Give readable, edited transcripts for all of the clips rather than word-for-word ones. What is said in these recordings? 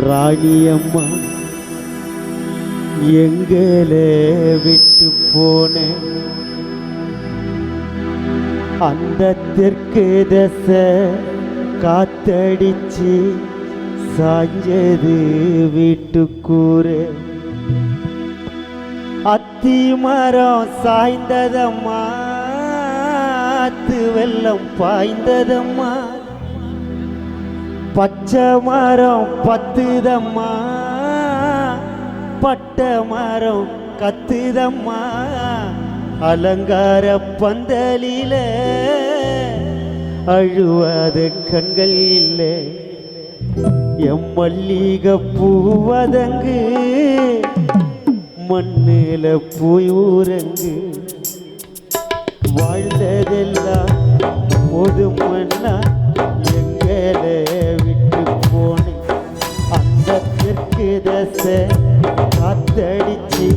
ராணியம்மா எங்களே விட்டு போன அந்த தெற்கு தசை காத்தடிச்சு சாஞ்சது வீட்டுக்கூறு அத்தி மரம் சாய்ந்ததம்மா வெள்ளம் பாய்ந்ததம்மா பச்சை மரம் பத்துதம்மா பட்ட மரம் கத்துதம்மா அலங்கார பந்தலில அழுவாத கண்கள் இல்லை எம் மல்லிகை பூவதங்கு மண்ணில போய் ஊரங்கு வாழ்ந்ததெல்லாம் போதும் மண்ணா எங்களை விட்டு போனேன் அந்த தெற்கு தசை காத்தடிச்சு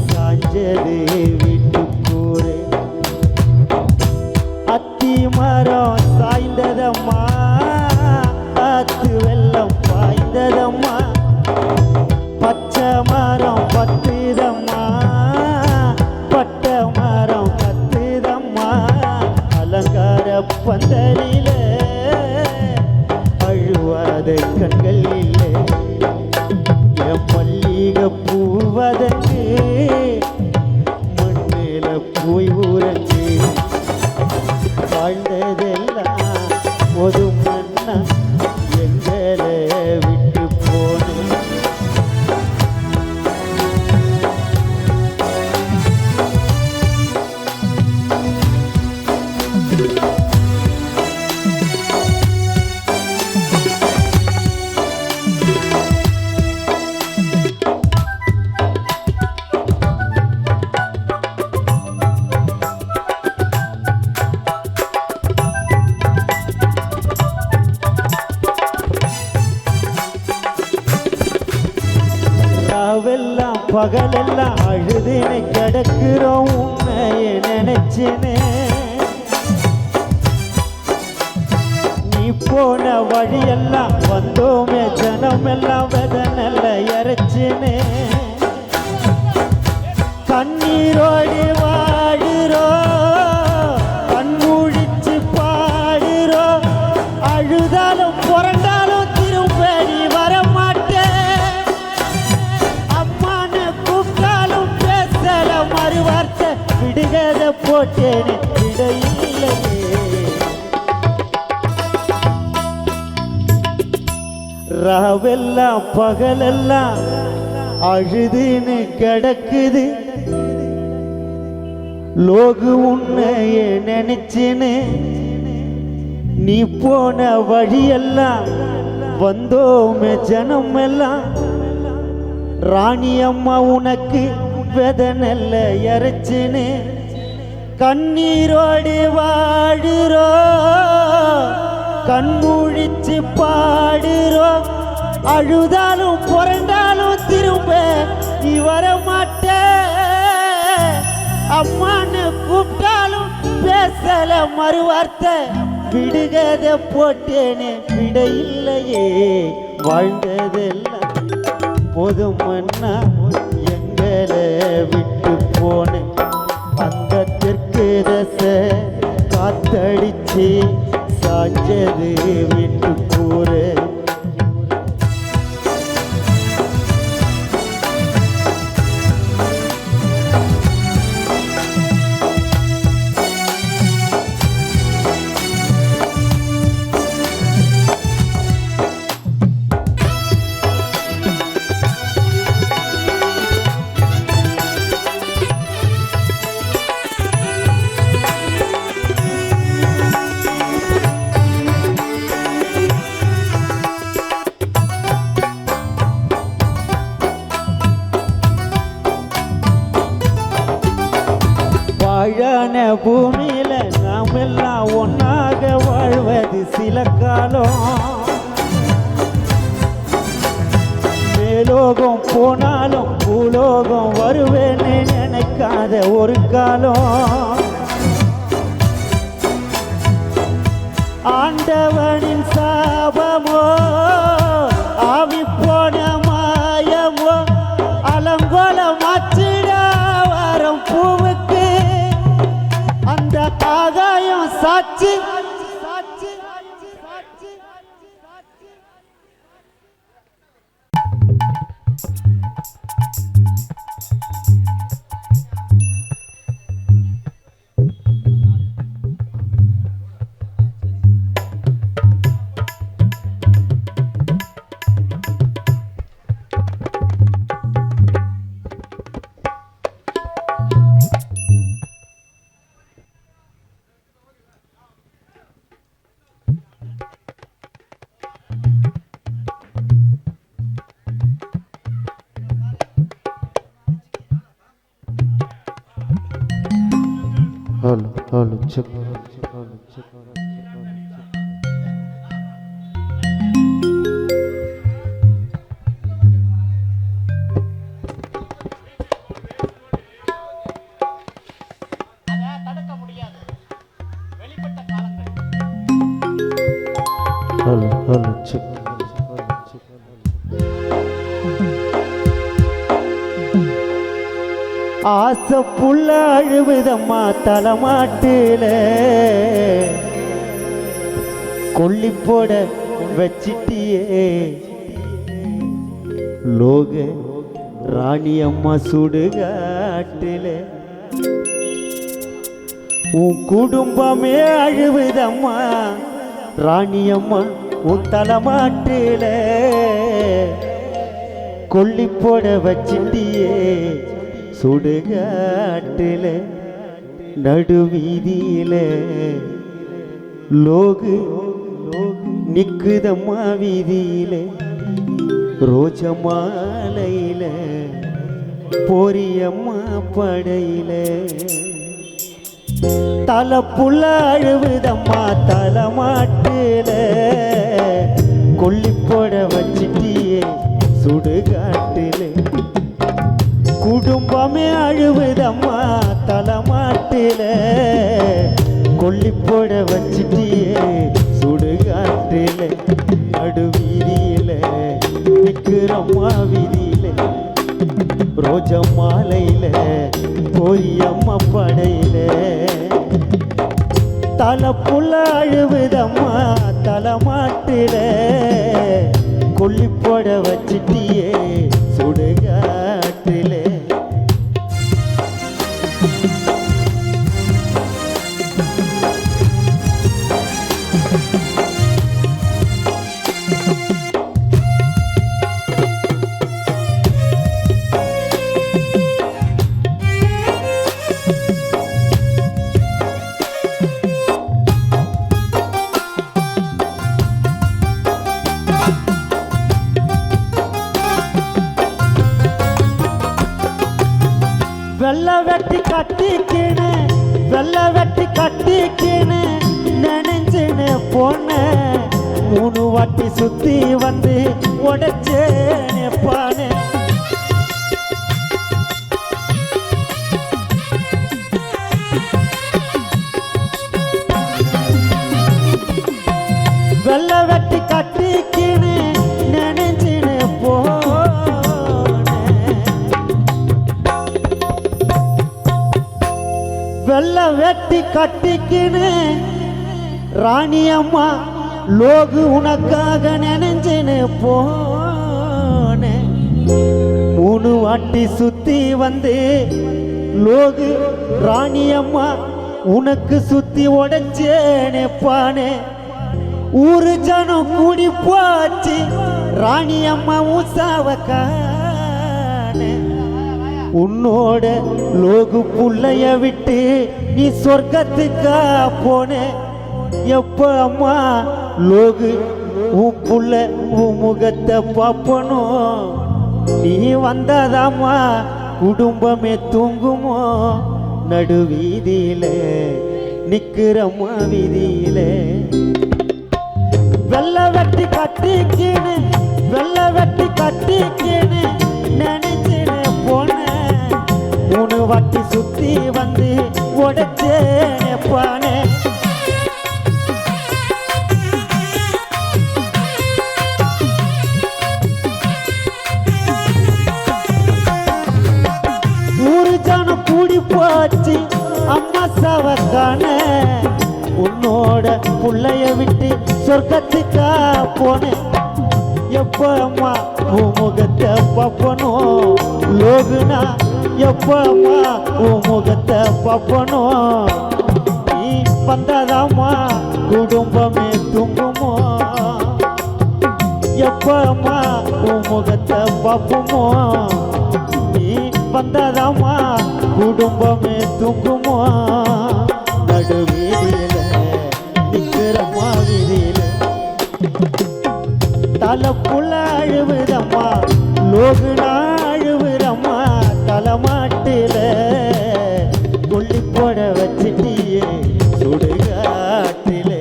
சாஞ்சது வீட்டு கூறு அத்தி மரம் சாய்ந்ததம்மா ஆத்து வெள்ளம் பாய்ந்ததம்மா பச்சை மரம் பத்துதம்மா பட்ட மரம் கத்துதம்மா அலங்கார பந்தலில அழுவாத கண்கள் இல்லை என் மல்லிகை பூவதற்கு மண்ணில போய் ஊரங்கு வாழ்ந்ததெல்லாம் ஒரு மண்ணா எங்களை விட்டு போனேன் ராவெல்லாம் பகலெல்லாம் அழுதினை கிடக்கிறோம் உன்னைய நினைச்சினே நீ போன வழியெல்லாம் வந்தோமே ஜனமெல்லாம் வெதனல்ல இறைச்சினே கண்ணீரோடு வாடுறோ கண்மூழிச்சு பாடுறோ அழுதாலும் புரண்டாலும் திரும்படி வரமாட்டேன் அம்மானு கூப்பிட்டாலும் பேசல மறுவார்த்தை விடுகத போட்டேனே விடையில்லையே ராவெல்லாம் பகலெல்லாம் அழுதுன்னு கிடக்குது லோகு உன்னைய நினைச்சின்னு நீ போன வழியெல்லாம் வந்தோமே ஜனம் எல்லாம் ராணி அம்மா உனக்கு வெதனல்ல இறைச்சின்னு கண்ணீரோடு வாடுறோ கண்மூழிச்சு பாடுறோ அழுதாலும் புரண்டாலும் திரும்ப நீ வரமாட்ட அம்மான்னு கூப்பிட்டாலும் பேசல மறுவார்த்தை விடுகத போட்டேனே விடையில்லையே வாழ்ந்ததெல்லாம் போதும் மண்ணா எங்களை விட்டு போனேன் அந்த தெற்கு தசை காத்தடிச்சு சாஞ்சது விட்டு கூறு வாழான பூமியில நாம் எல்லாம் ஒன்னாக வாழ்வது சில காலம் மேலோகம் போனாலும் பூலோகம் வருவேன்னு நினைக்காத ஒரு காலம் ஆண்டவனின் சாபமோ ஆவி Hello, check. Hello, check. ஆசை புள்ள அழுவுதம்மா தலைமாட்டில கொல்லி போட வச்சிட்டியே லோக ராணி அம்மா சுடுகாட்டில உன் குடும்பமே அழுவுதம்மா ராணி அம்மா உன் தலைமாட்டில கொல்லி போட வச்சிட்டியே சுடுகாட்டில நடுவீதியில லோகு நிக்குதம்மா வீதியில ரோஜ மாலையில பொரியம்மா படையில தலை புள்ள அழுவுதம்மா தலைமாட்டில கொல்லி போட வச்சிட்டியே சுடுகாட்டில குடும்பமே அழுவுதம்மா தலைமாட்டில கொல்லி போட வச்சிட்டியே சுடுகாட்டில நடுவீதியில நிக்கிறம்மா வீதியில ரோஜ மாலையில பொரியம்மா படையில தலை புள்ள அழுவுதம்மா தலைமாட்டில கொல்லி போட வச்சிட்டியே சுடுகாட்டில வெள்ள வெட்டி கட்டிக்கின்னு நினைஞ்சுன்னு போன 3 வாட்டி சுத்தி வந்து உடைச்சேனே பானே வெள்ள வெட்டி கட்டிக்கின்னு நினைஞ்சுன்னு வெள்ள வெட்டி கட்டிக்கின்னு ராணி அம்மா லோகு உனக்காக நினைஞ்சுன்னு போனே 3 வாட்டி சுத்தி வந்து லோகு ராணி அம்மா உனக்கு சுத்தி உடைச்சேனே பானே ஊரு ஜனம் கூடி போச்சு ராணி அம்மா உசாவக்கானே உன்னோட லோகு புள்ளைய விட்டு நீ சொர்க்கத்துக்கா போனே எப்ப அம்மா லோகு உன் புள்ள உன் முகத்தை பாப்பனும் நீ வந்தாதாம்மா குடும்பமே தூங்குமோ நடுவீதியில நிக்கிறம்மா வீதியில வெள்ள வெட்டி கட்டிக்கின்னு வெள்ள வெட்டி கட்டிக்கின்னு நினைச்சின்னு போன 3 வாட்டி சுத்தி வந்து உடைச்சேனே பானே ஊரு ஜனம் கூடி போச்சு அம்மா சவக்கான உன்னோட புள்ளைய விட்டு சொர்க்கத்துக்கா போனேன். எப்ப அம்மா உன் முகத்தை பார்ப்பனும் லோகுனா, எப்ப அம்மா உன் முகத்தை பார்ப்பனும். நீ வந்தாதாம்மா குடும்பமே தூங்குமோ, எப்ப அம்மா உன் முகத்தை பார்ப்போமோ. நீ வந்தாதாம்மா குடும்பமே தூங்குமோ. நடு வீதியில நிக்கிறம்மா வீதியில தலைப்புள்ள அழுவுதம்மா லோகுனா அழுவுறம்மா. தலைமாட்டில கொல்லி போட வச்சிட்டியே சுடுகாட்டிலே.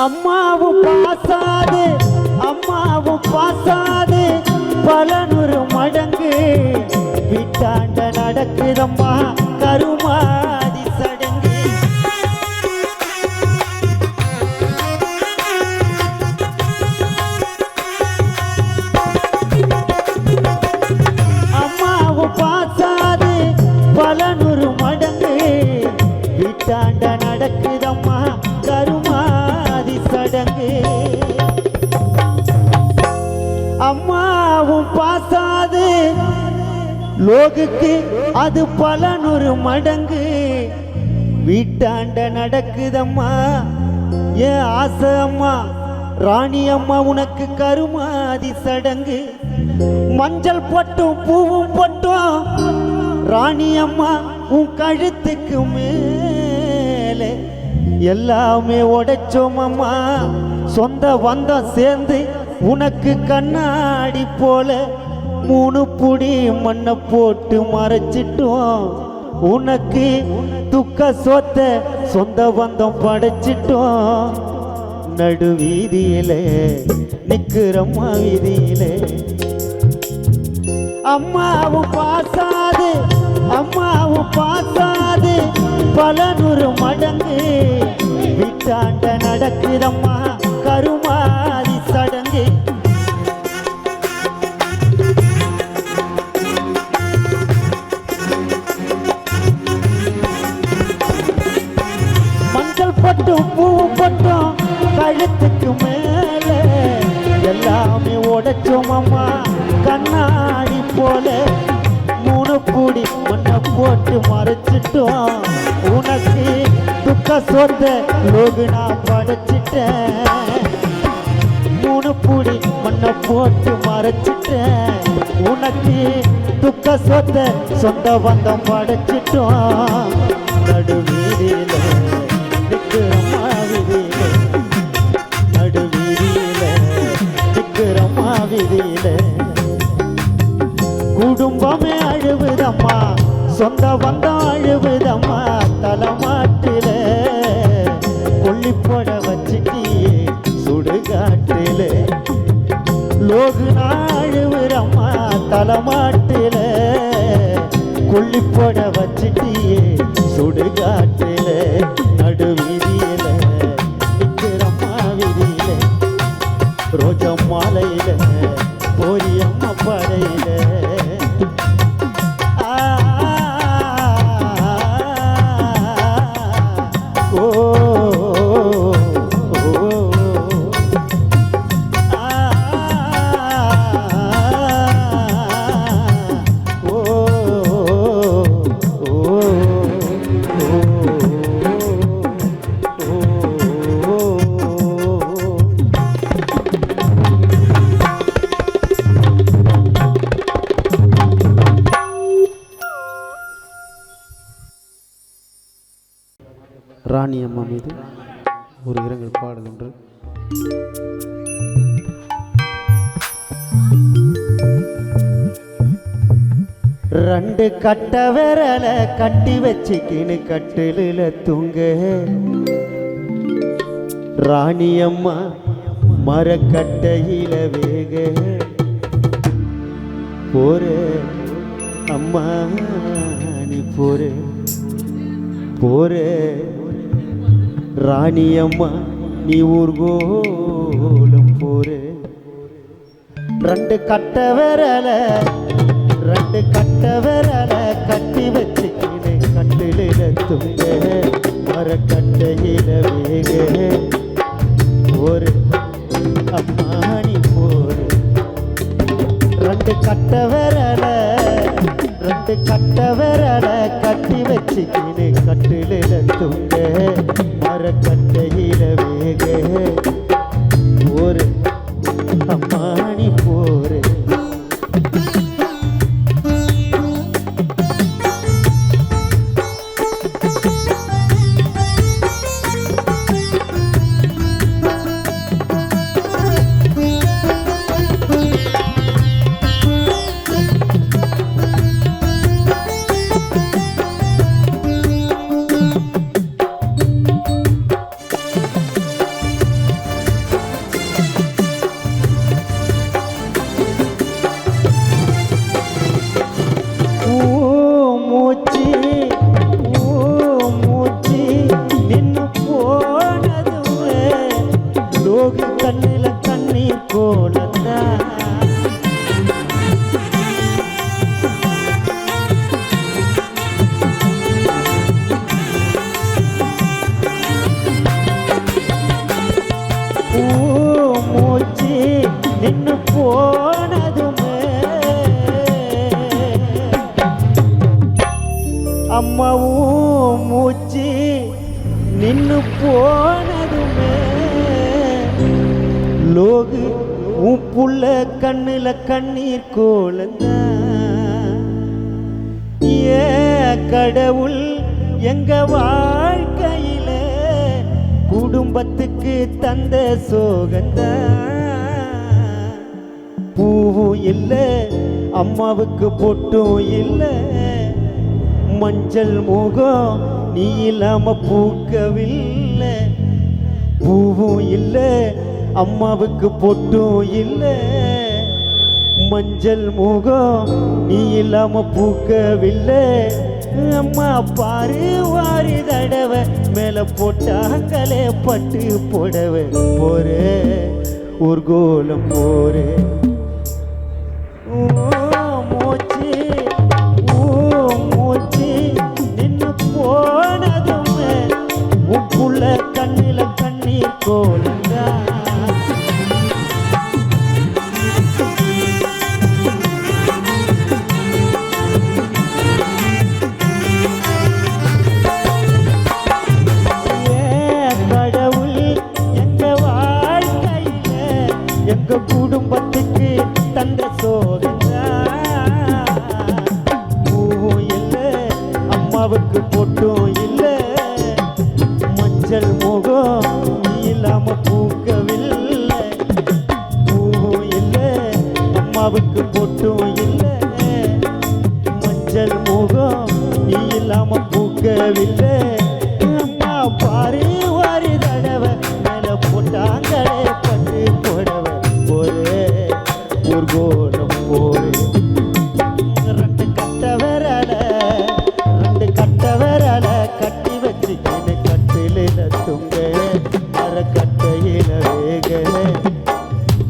அம்மாவும் பாசாது அம்மாவும் பாசாது பல 100 மடங்கு வீட்டாண்ட நடக்குதம்மா கருமாதி சடங்கு. அம்மாவும் பாசாது பல 100 மடங்கு வீட்டாண்ட நடக்குதம்மா கருமாதி சடங்கு. அம்மாவும் பாசாது லோகுக்கு அது பல 100 மடங்கு வீட்டாண்ட நடக்குதம்மா. ஏன் ஆசை அம்மா ராணி அம்மா உனக்கு கருமாதி சடங்கு. மஞ்சள் பொட்டும் பூவும் பொட்டும் ராணி அம்மா உன் கழுத்துக்கு மேலே எல்லாமே உடைச்சோம் அம்மா. சொந்த பந்தம் சேர்ந்து உனக்கு கண்ணாடி போல 3 புடி மண்ணை போட்டு மறைச்சிட்டோம். உனக்கு துக்க சொத்த சொந்த பந்தம் படைச்சிட்டோம். நடு வீதியிலே நிக்கிறம்மா வீதியிலே. அம்மாவும் பாசாது அம்மாவும் பாசாது பல 100 மடங்கு வீட்டாண்ட நடக்குதம்மா கருமாதி சடங்கு. மஞ்சள் பட்டும் பூவும் பட்டும் கழுத்துக்கு மேல எல்லாமே உடைச்சோம் அம்மா கண்ணாடி போல. 3 புடி மண்ணை போட்டு மறைச்சிட்டோம். உனக்கு துக்க சொந்த லோகுனா படைச்சிட்டேன். 3 புடி மண்ணை போட்டு மறைச்சிட்டேன். உனக்கு துக்க சொந்த சொந்த பந்தம் படைச்சிட்டோம். நடு வீதியில நிக்கிறம்மா வீதியில நடு வீதியில நிக்கிறம்மா வீதியில. குடும்பமே அழுவுதம்மா சொந்த பந்தம் அழுவுதம்மா. தலைமாட்டில கொல்லி போட வச்சிட்டியே சுடுகாட்டில. லோகுனா அழுவுறம்மா தலைமாட்டில கொல்லி போட வச்சிட்டியே சுடுகாட்டில. நடு வீதியில நிக்கிறம்மா வீதியில ரோஜா மாலையில போரியம்மா படையில. ராணி அம்மா மீது ஒரு இரங்கல் பாடல் ஒன்று. ரெண்டு கட்ட விரல கட்டி வச்சுக்கின்னு கட்டில தூங்க ராணியம்மா மரக்கட்டையில வேக போற அம்மா நீ போற ராணியம்மா நீ ஊர்கோலம் போற ரெண்டு கட்ட விரல கட்டி வச்சுக்கினே கட்டில துங்க மரக்கட்டையில வேக ஒரு அம்மானி போரு ரெண்டு கட்ட விரல கட்டி வச்சுக்கினே கட்டில துங்க மரக்கட்டையில வேக ஒரு அம்மானி போரு கண்ணில கண்ணீர் போலந்தா மூச்சு நின்னு போனதுமே அம்மாவும் மூச்சு நின்னு போனதுமே லோகு உன் புள்ள கண்ணுல கண்ணீர் கோலந்தா ஏ கடவுள் எங்க வாழ்க்கையில குடும்பத்துக்கு தந்த சோகந்தா பூவும் இல்ல அம்மாவுக்கு பொட்டும் இல்ல மஞ்சள் முகம் நீ இல்லாம பூக்கவில்லை பூவும் இல்ல அம்மாவுக்கு பொட்டும் இல்ல மஞ்சள் முகம் நீ இல்லாம பூக்கவில்லை அம்மா பாரு வாரி தடவை மேல போட்டாங்களே பட்டு போடவை போறே ஊர்கோலம் போறே மூச்சு நின்னு போனதுமே உப்புள்ள கண்ணில கண்ணீர் கோலந்தா குடும்பத்துக்கு தந்த சோகந்தா பூவும் இல்ல அம்மாவுக்கு பொட்டும் இல்ல மஞ்சள் முகம் இல்லாம பூக்கவில்லை பூவும் இல்ல அம்மாவுக்கு பொட்டும் இல்ல மஞ்சள் முகம் நீ இல்லாம பூக்கவில்லை அம்மா பாரு வாரி தடவை மேல போட்டாங்களே பட்டு போடவை ஊர்கோலம் போரு ரெண்டு கட்ட விரல கட்டி வச்சுக்கின்னு கட்டில துங்க மரக்கட்டையில வேக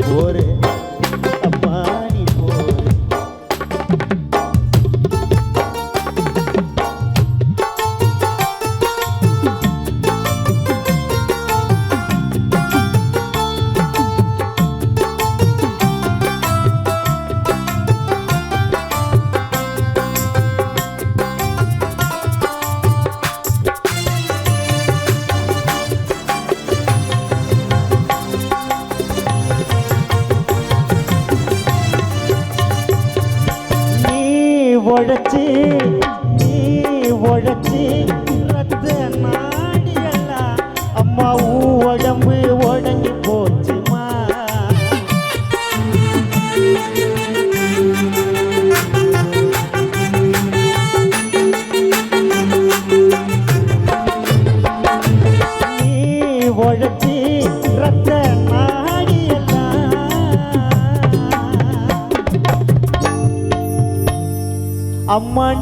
போரு அம்மானி போரு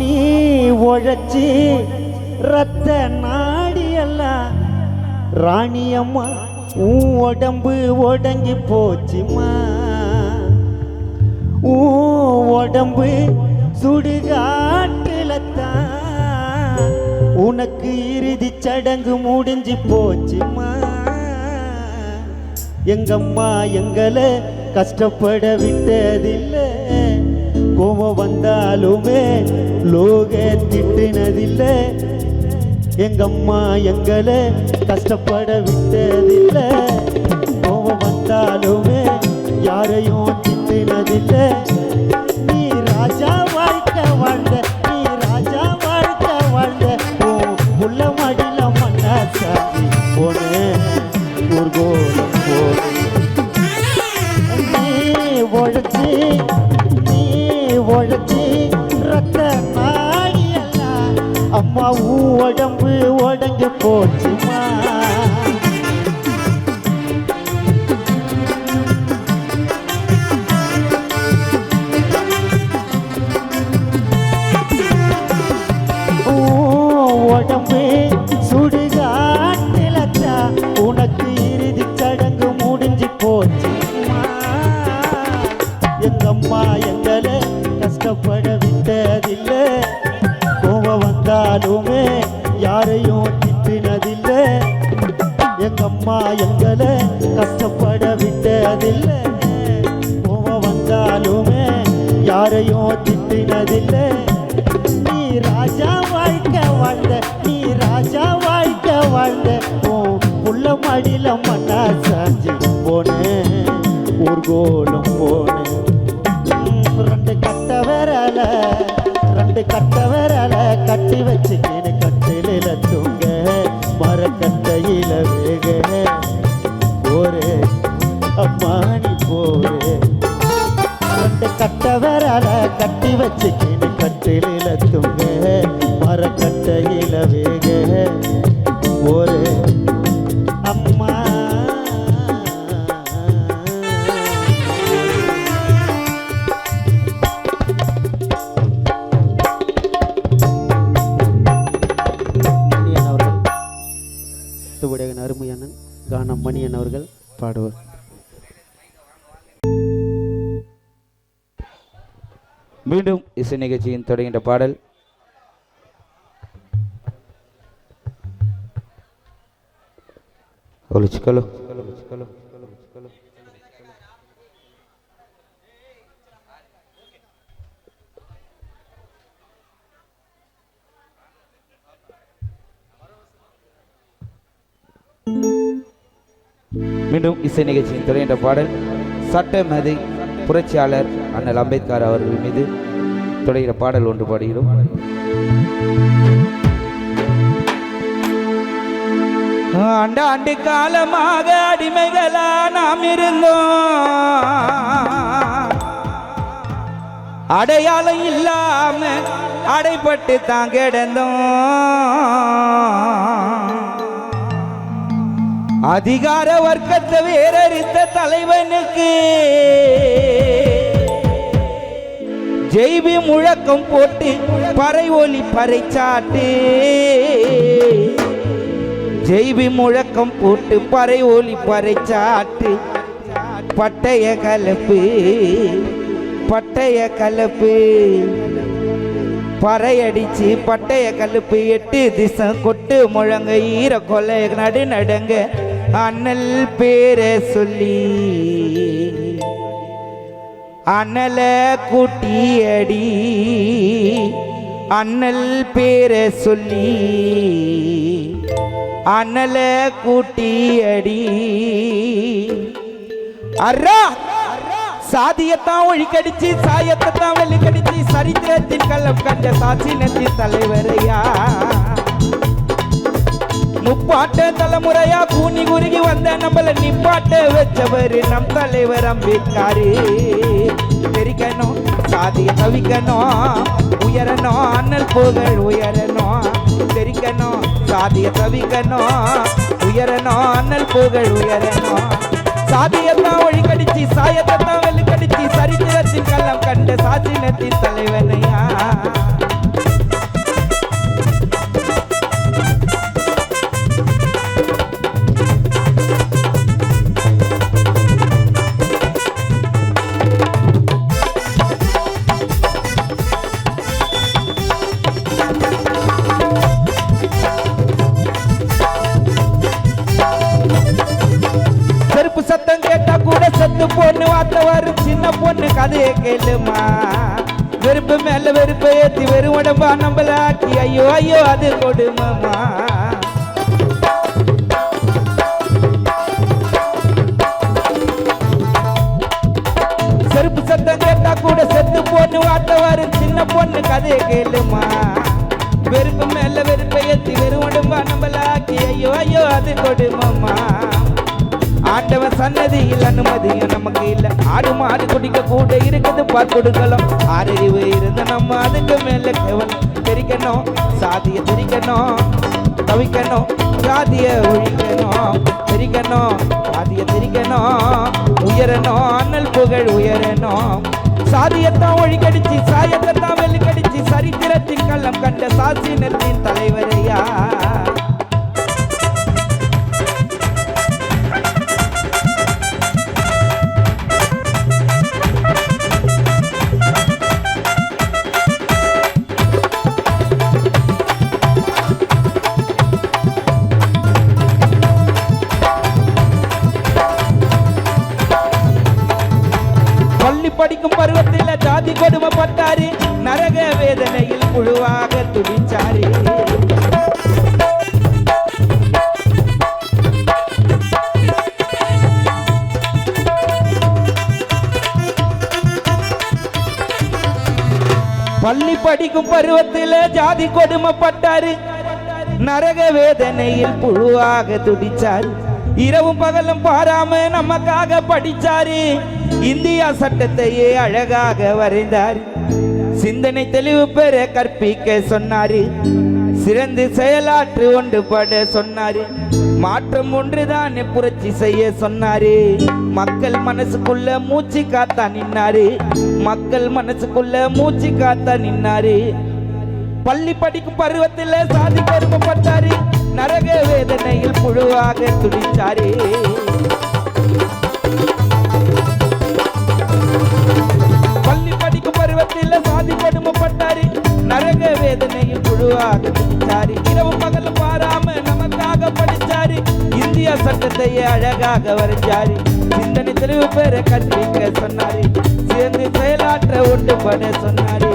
நீ உழைச்சி ரத்த நாடியெல்லாம் ராணியம்மா உன் உடம்பு உடங்கி போச்சுமா உன் உடம்பு சுடுகாட்டுலத்தான் உனக்கு இறுதி சடங்கு முடிஞ்சு போச்சுமா எங்கம்மா எங்களை கஷ்டப்பட விட்டதில்லை கோவம் வந்தாலுமே லோக திட்டினதில்லை எங்கம்மா எங்களை கஷ்டப்பட விட்டதில்லை கோவம் வந்தாலுமே யாரையும் திட்டினதில்லை நீ ராஜா வாழ்க்கை வாழ்ந்த நீ ராஜா வாழ்க்கை வாழ்ந்த உள்ள மடில மண்ணா சாமி போனே ஊர்கோலம் போனே நீ உழைச்சி ரத்த நாடியெல்லாம் அம்மா உடம்பு உடஞ்சு போச்சுமா உடம்பு சுடுகாட்டிலத்தா உனக்கு இறுதி சடங்கு முடிஞ்சு போச்சுமா எங்கம்மா எங்களை கஷ்டப்பட விட்டதில்லை கோவம் வந்தாலுமே யாரையும் திட்டினதில்லை எங்கம்மா எங்களை கஷ்டப்பட விட்டதில்லை கோவம் வந்தாலுமே யாரையும் திட்டினதில்லை நீ ராஜா வாழ்க்கை வாழ்ந்த நீ ராஜா வாழ்க்கை வாழ்ந்த உள்ள மடியில மண்ணா சாஞ்சி போனேன் ஊர்கோலம் போனேன் ரெண்டு கட்ட விரல கட்டி வச்சுக்கின்னு கட்டில தூங்க மரக்கட்டையில வேக போரே அம்மா நீ போரே ரெண்டு கட்ட விரல கட்டி வச்சுக்கின்னு கட்டில தூங்க மரக்கட்டையில வேக போரே அம்மா அருமையான கானம் மணியன் அவர்கள் பாடுவார். மீண்டும் இசை நிகழ்ச்சியின் தொடங்கின்ற பாடல் ஒலிச்சுக்கலோ மீண்டும் இசை நிகழ்ச்சியின் தொடங்கின்ற பாடல் சட்டமேதை புரட்சியாளர் அண்ணல் அம்பேத்கர் அவர்கள் மீது தொடங்கிற பாடல் ஒன்று பாடுகிறோம். ஆண்டாண்டு காலமாக அடிமைகளா நாம் இருந்தோம், அடையாளம் இல்லாம அடைப்பட்டு தான் கிடந்தோம். அதிகார வர்க்கத்தை வேறறித்த தலைவனுக்கு ஜெய்பி முழக்கம் போட்டு பறை ஒலி பறைச்சாட்டு, ஜெய்பி முழக்கம் போட்டு பறை ஒலி பறைச்சாட்டு, பட்டய கலப்பு பட்டய கலப்பு பறையடிச்சு பட்டய கலப்பு 8 திசம் கொட்டு முழங்க ஈர கொலை நடு நடங்க அண்ணல் பேரை சொல்லி அண்ணல கூட்டியடி அண்ணல் பேரை சொல்லி அண்ணல கூட்டியடி. அர்ரா சாதியத்தான் ஒழிக்கடிச்சு சாயத்தான் வெளிக்கடிச்சு சரித்திரத்தின் கள்ளம் கண்ட சாட்சினத்தின் தலைவரையா முப்பாட்ட தலைமுறையா கூனி குறுகி வந்த நம்மள நிப்பாட்ட வச்சவர் நம் தலைவர் அம்பேத்கர். தெரிக்கணும் சாதிய தவிக்கணும் உயரணும் அண்ணல் புகழ் உயரணும், தெரிக்கணும் சாதிய தவிக்கணும் உயரணும் அண்ணல் புகழ் உயரணும். சாதியத்தான் ஒழிக்கடிச்சு சாயத்தான் வெளிக்கடிச்சு சரித்திரத்தின் கள்ளம் கண்ட சாட்சினத்தின் தலைவனையா செத்து பொண்ணு வார்த்தை வரும் சின்ன பொண்ணு கதையை கேளுமா வெறுப்பு மேல வெறுப்பை ஏத்தி வெறும் உடம்பா நம்மள ஆக்கி ஐயோ ஐயோ அது கொடுமமா செருப்பு சத்தம் கேட்டா கூட செத்து பொண்ணு வார்த்தை வரும் சின்ன பொண்ணு கதையை கேளுமா வெறுப்பு மேல வெறுப்பை ஏத்தி வெறும் உடம்பா நம்மள ஆக்கி ஐயோ ஐயோ அது கொடுமமா ஆண்டவன் சன்னதியில் அனுமதியும் நமக்கு இல்ல ஆடு மாடு குடிக்க கூட இருக்குது பார்க்கொடுக்கலாம் ஆறறிவு இருந்த நம்ம அதுக்கு மேல கேவலம் தெரிக்கணும் சாதிய தெரிக்கணும் தவிக்கணும் சாதிய ஒழிக்கணும் தெரிக்கணும் சாதிய தெரிக்கணும் உயரணும் அண்ணல் புகழ் உயரணும் சாதியத்தான் ஒழிக்கடிச்சு சாயத்தான் வெளிக்கடிச்சு சரித்திரத்தின் கள்ளம் கண்ட சாசினத்தின் தலைவரையா படிக்கும் பருவத்தில் ஜாதி கொடுமைப்பட்டாரு நரக வேதனையில் புழுவாக துடிச்சாரு பள்ளி படிக்கும் பருவத்தில் ஜாதி கொடுமைப்பட்டாரு நரக வேதனையில் புழுவாக துடிச்சாரு இரவும் பகலும் பாராம நமக்காக படிச்சாரு இந்தியா சட்டத்தையே அழகாக வரைந்தார் சிந்தனை தெளிவு பெற கற்பிக்க சொன்னாரு சிறந்து செயலாற்று ஒன்றுபட சொன்னாரு மாற்றம் ஒன்றுதான் புரட்சி செய்ய சொன்னாரு மக்கள் மனசுக்குள்ள மூச்சு காத்தா நின்னாரு மக்கள் மனசுக்குள்ள மூச்சு காத்தா நின்னாரு பள்ளி படிக்கும் பருவத்தில் சாதி பெருமைப்பட்டாரு நரக வேதனையில் புழுவாக துடிச்சாரு பள்ளி படிக்கும் பருவத்தில் சாதி கொடுமைப்பட்டாரு நரக வேதனையில் புழுவாக துடிச்சாரு இரவு பகல் பாராம நமக்காக படிச்சாரு இந்தியா சட்டத்தையே அழகாக வரைஞ்சாரு சிந்தனை தெளிவு பெற கற்பிக்க சொன்னாரு சேர்ந்து செயலாற்ற ஒன்றுபட சொன்னாரு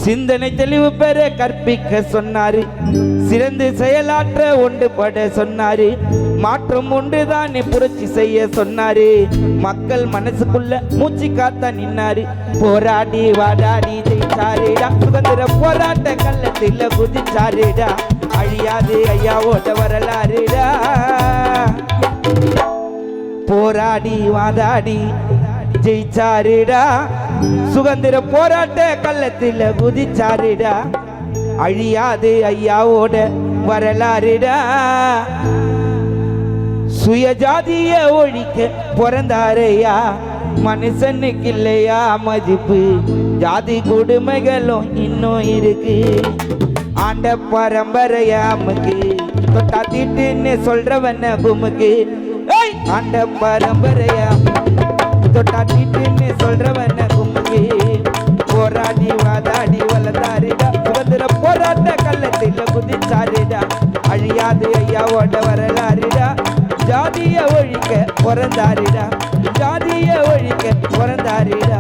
சிந்தனை தெளிவு பெற கற்பிக்க சொன்னாரு சிறந்து செயலாற்ற ஒன்றுபட சொன்னாரு மாற்றம் ஒன்றுதான் புரட்சி செய்ய சொன்னாரு மக்கள் மனசுக்குள்ள மூச்சு காத்தா நின்னாரு போராடி வாடாடி ஜெயிச்சாருடா சுதந்திர போராட்ட கள்ளத்தில் குதிச்சாருடா அழியாது ஐயாவோட வரலாறுடா போராடி வாதாடி ஜெயிச்சாருடா சுதந்திர போராட்ட கள்ளத்தில் குதிச்சாருடா அழியாது ஐயாவோட வரலாறுடா சுயஜாதிய ஒழிக்க பிறந்தாரையா மனுஷனுக்கு இல்லையா மதிப்பு ஜாதி கொடுமைகளும் இன்னும் இருக்கு ஆண்ட பரம்பரையாமுக்கு தொட்டா தீட்டுன்னு சொல்றவன குமுக்கு ஆண்ட பரம்பரையா தொட்டா தீட்டுன்னு சொல்றவன குமுக்கு போராடி வாதாடி வளர்ந்தாருடா சுதந்திர போராட்ட கள்ளத்தில் குதிச்சாருடா அழியாது ஐயாவோட வரலாறுடா ஜாதிய ஒழிக்க பிறந்தாருடா ஜாதிய ஒழிக்க பிறந்தாருடா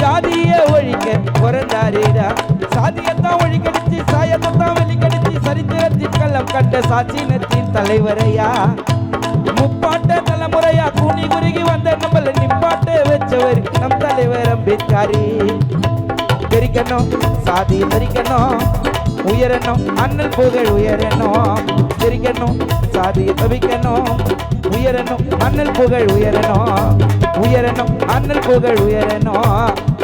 ஜாதிய ஒழிக்க பிறந்தாருடா சாதியத்தான் ஒழிக்கடிச்சு சாயத்தான் வெளிக்கடிச்சு சரித்திரத்தின் கள்ளம் கண்ட சாட்சினத்தின் தலைவரையா முப்பாட்ட தலைமுறையா கூனி குறுகி வந்த நம்மள நிப்பாட்ட வச்சவர் நம் தலைவர் அம்பேத்கர் தெரிக்கணும் சாதி தெரிக்கணும் உயரணும் அண்ணல் புகழ் உயரணும் தெரிக்கணும் சாதி தவிக்கணும் உயரணும் அண்ணல் புகழ் உயரணும் உயரணும் அண்ணல் புகழ் உயரணும்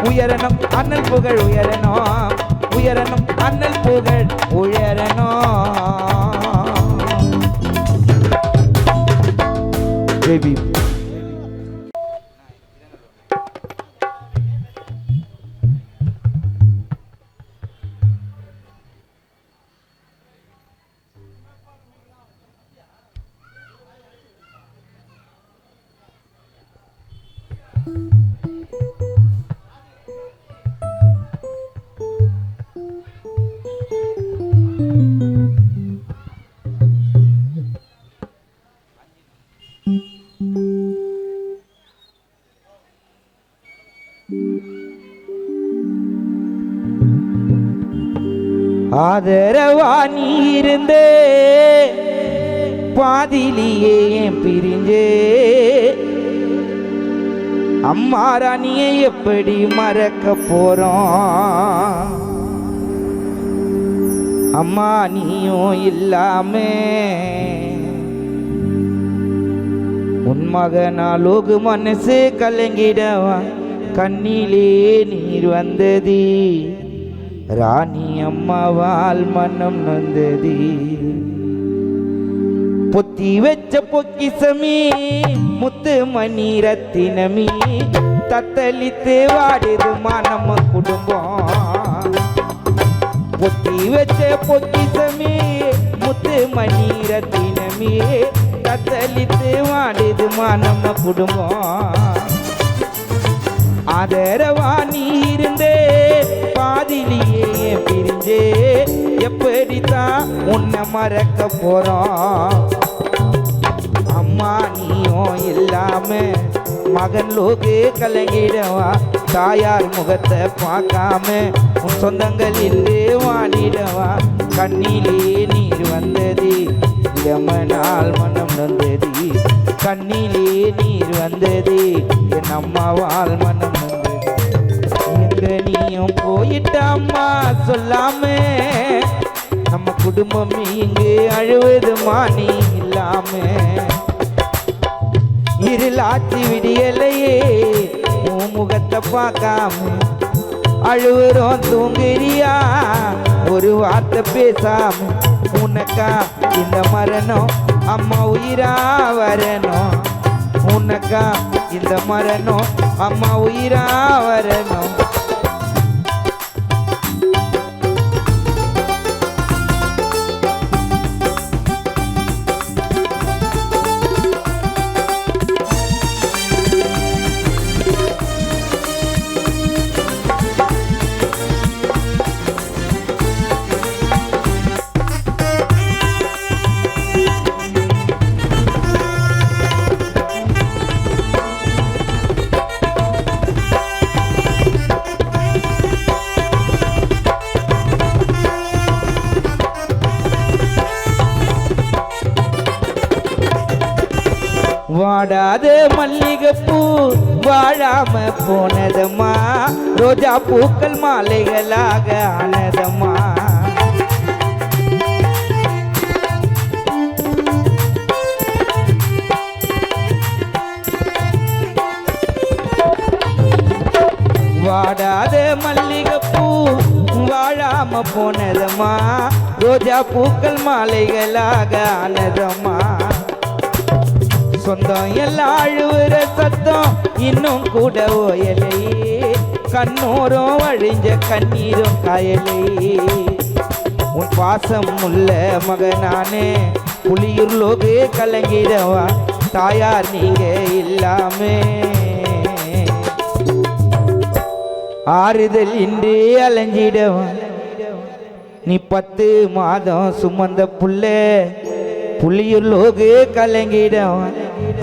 உயரணும் அண்ணல் புகழ் உயரணும் உயரணும் அண்ணல் புகழ் உயரணும் பேபி ஆதரவா நீ இருந்தே பாதிலியே ஏன் பிரிஞ்சே அம்மா ராணியை எப்படி மறக்க போறோம் அம்மா நீயும் இல்லாமே உன் மகனாலோகு மனசு கலங்கிடவா கண்ணிலே நீர் வந்தது ராணி அம்மாவால் மனம் நொந்தது பொத்தி வச்ச பொக்கிசமே முத்து மணி ரத்தினமே தத்தளித்து வாடுதுமா நம்ம குடும்பம் பொத்தி வச்ச பொக்கிசமே முத்து மணி ரத்தினமே தத்தளித்து வாடுதுமா நம்ம குடும்பம் ஆதரவா நீ இருந்தே பாதிலியே பிரிஞ்சே எப்படித்தான் உன்னை மறக்க போறோம் அம்மா நீயும் இல்லாம மகன் லோகு கலங்கிடவா தாயார் முகத்தை பார்க்காம உன் சொந்தங்கள் இல்லே வாடிடவா கண்ணிலே நீர் வந்தது யமனால் மனம் நொந்தது கண்ணிலே நீர் வந்தது என் அம்மாவால் மனம் நொந்தது எங்க நீயும் போயிட்ட அம்மா சொல்லாம நம்ம குடும்பம் இங்கு அழுவதுமா நீ இல்லாம இருளாச்சி விடியலையே உன் முகத்தை பார்க்காம அழுவுறோம் தூங்குறியா ஒரு வார்த்தை பேசாம உனக்கா இந்த மரணம் அம்மா உயிரா வரணும் உனக்கா இந்த மரணம் அம்மா உயிரா வரணும் வாடாத மல்லிகைப்பூ வாழாம போனதம்மா ரோஜா பூக்கள் மாலைகளாக ஆனதம்மா வாடாத மல்லிகைப்பூ வாழாம போனதம்மா ரோஜா பூக்கள் மாலைகளாக ஆனதம்மா சொந்தம் எல்லாம் அழுவுற சத்தம் இன்னும் கூட ஓயலையே கண்ணோரம் வழிஞ்ச கண்ணீரும் காயலையே உன் பாசம் உள்ள மகனானே புலியூர் லோகு கலங்கிடவா தாயார் நீங்க இல்லாமே ஆறுதல் இன்றி அலைஞ்சிடவா நீ 10 மாதம் சுமந்த புள்ள புலியூர் லோகு கலங்கிடவா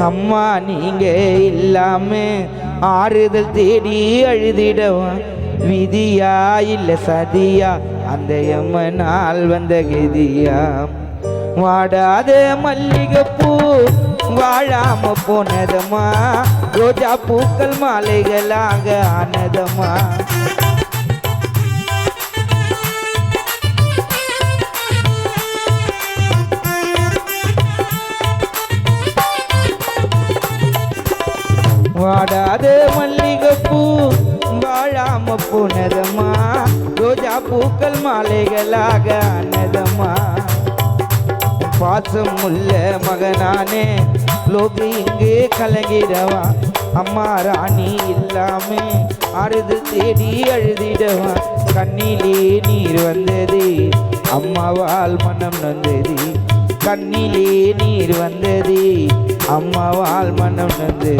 அம்மா நீங்க இல்லாம ஆறுதல் தேடி அழுதிடவா விதியா இல்ல சதியா அந்த எம்மனால் வந்த கதியா வாடாத மல்லிகைப்பூ வாழாம போனதம்மா ரோஜா பூக்கள் மாலைகளாக ஆனதம்மா வாடாத மல்லிகைப்பூ வாழாம போனதம்மா ரோஜா பூக்கள் மாலைகளாக ஆனதம்மா பாசம் உள்ள மகனானே லோகு இங்கு கலங்கிடவா அம்மா ராணி இல்லாமே ஆறுதல் தேடி அழுதிடவா கண்ணிலே நீர் வந்தது அம்மாவால் மனம் நொந்தது கண்ணிலே நீர் வந்தது அம்மாவால் மனம் நொந்தது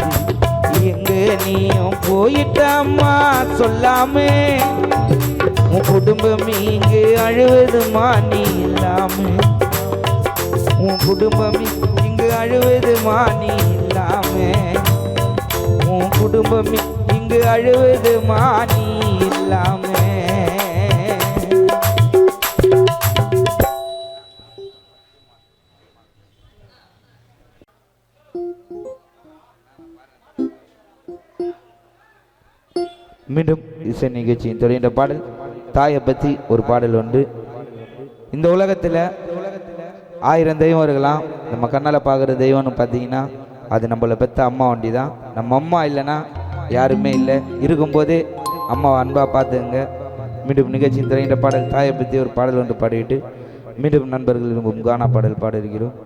எங்க நீயும் போயிட்ட அம்மா சொல்லாமே உன் குடும்பம் இங்கு அழுவதுமா நீ இல்லாம உன் குடும்பம் இங்கு அழுவதுமா நீ இல்லாம உன் குடும்பம் இங்கு அழுவதுமா நீ இல்லாம மீண்டும் இசை நிகழ்ச்சியின் தொடர்ந்த பாடல் தாயை பற்றி ஒரு பாடல் உண்டு. இந்த உலகத்தில் 1000 தெய்வம் இருக்கலாம். நம்ம கண்ணால் பார்க்குற தெய்வம்னு பார்த்தீங்கன்னா அது நம்மளை பெற்ற அம்மா வண்டி தான். நம்ம அம்மா இல்லைன்னா யாருமே இல்லை. இருக்கும்போதே அம்மாவை அன்பாக பார்த்துங்க. மீண்டும் நிகழ்ச்சியின் தொடர்ந்த பாடல் தாயை பற்றி ஒரு பாடல் ஒன்று பாடிவிட்டு மீண்டும் நண்பர்கள் விரும்பும் கானா பாடல் பாட இருக்கிறோம்.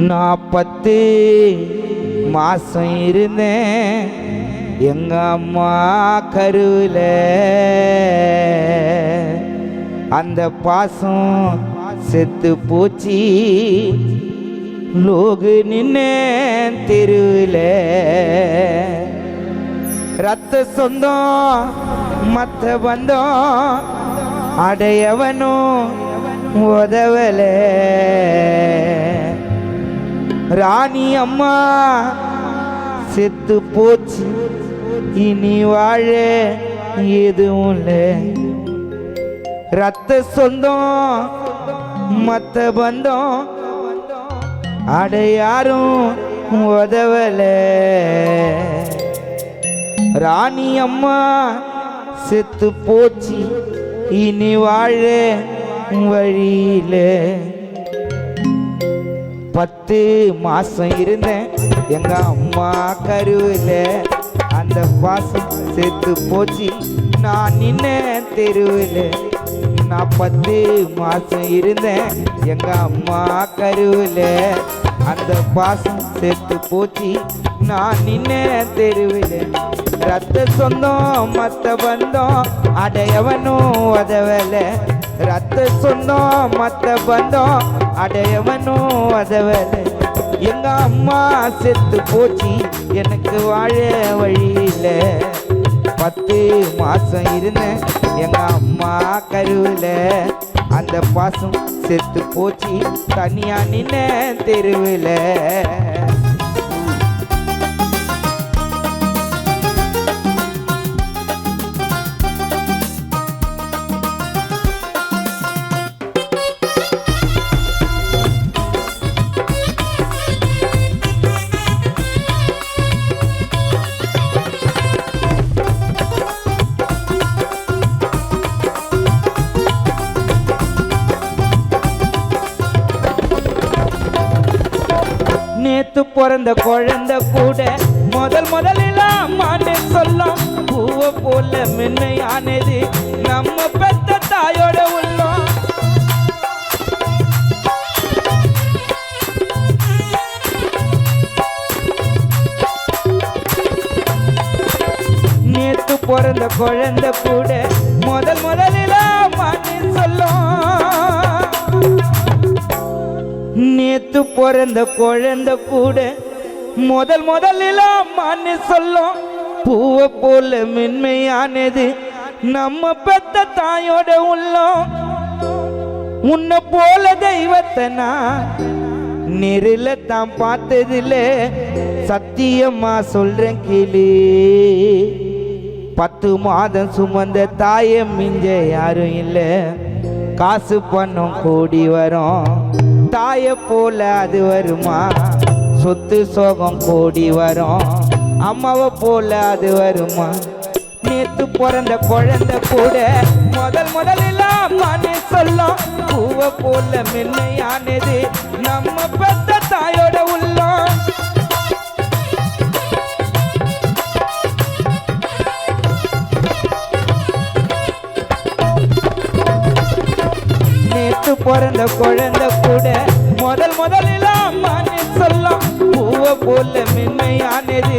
நான் 10 மாசம் இருந்தேன் எங்க அம்மா கருவில. அந்த பாசம் செத்து போச்சு லோகு நின்னே தெருவில். ரத்த சொந்தம் மத்த பந்தம் அடையவனும் உதவல. ராணி அம்மா செத்து போச்சு இனி வாழ எதுவும் இல்லை. ரத்த சொந்தம் மத்த பந்தம் அடையாரும் உதவல. ராணி அம்மா செத்து போச்சு இனி வாழ வழியில. 10 மாசம் இருந்தேன் எங்க அம்மா கருவில். அந்த பாசம் செத்து போச்சு நான் நின்ன தெருவில். நான் 10 மாசம் இருந்தேன் எங்க அம்மா கருவில். அந்த பாசம் செத்து போச்சு நான் நின்ன தெருவில். ரத்த சொந்தம் மத்த பந்தம் அடையவனும் உதவல. ரத்த சொந்தம் மத்த பந்தம் அடையவனும் உதவல. எங்க அம்மா செத்து போச்சு எனக்கு வாழ வழியில. 10 மாசம் இருந்தேன் எங்க அம்மா கருவில். அந்த பாசம் செத்து போச்சு தனியா நின்ன தெருவில். நேத்து பிறந்த குழந்தை கூட முதலில் அம்மான்னு சொல்லும். பூவை போல மென்மையானது நம்ம பெத்த தாயோட உள்ளம். நேத்து பிறந்த குழந்தை கூட முதலில் அம்மான்னு சொல்லும். நேத்து பிறந்த குழந்தை கூட முதலில் அம்மான்னு சொல்லும். பூவை போல மென்மையானது நம்ம பெத்த தாயோட உள்ளம். உன்னை போல தெய்வத்தை நான் நெருல தான் பார்த்ததில்ல. சத்தியமா சொல்றேன் கேளு. 10 மாதம் சுமந்த தாயை மிஞ்ச யாரும் இல்லை. காசு பணம் கூடி வரும் தாயை போல அது வருமா. சொத்து சோகம் கூடி வரும் அம்மாவை போல அது வருமா. நேத்து பிறந்த குழந்தை கூட முதலில் அம்மான்னு சொல்லும். பூவை போல மென்மையானது நம்ம பெத்த தாயோட உள்ளம். நேத்து பிறந்த குழந்தை கூட முதலில் அம்மான்னு சொல்லும். பூவை போல மென்மையானது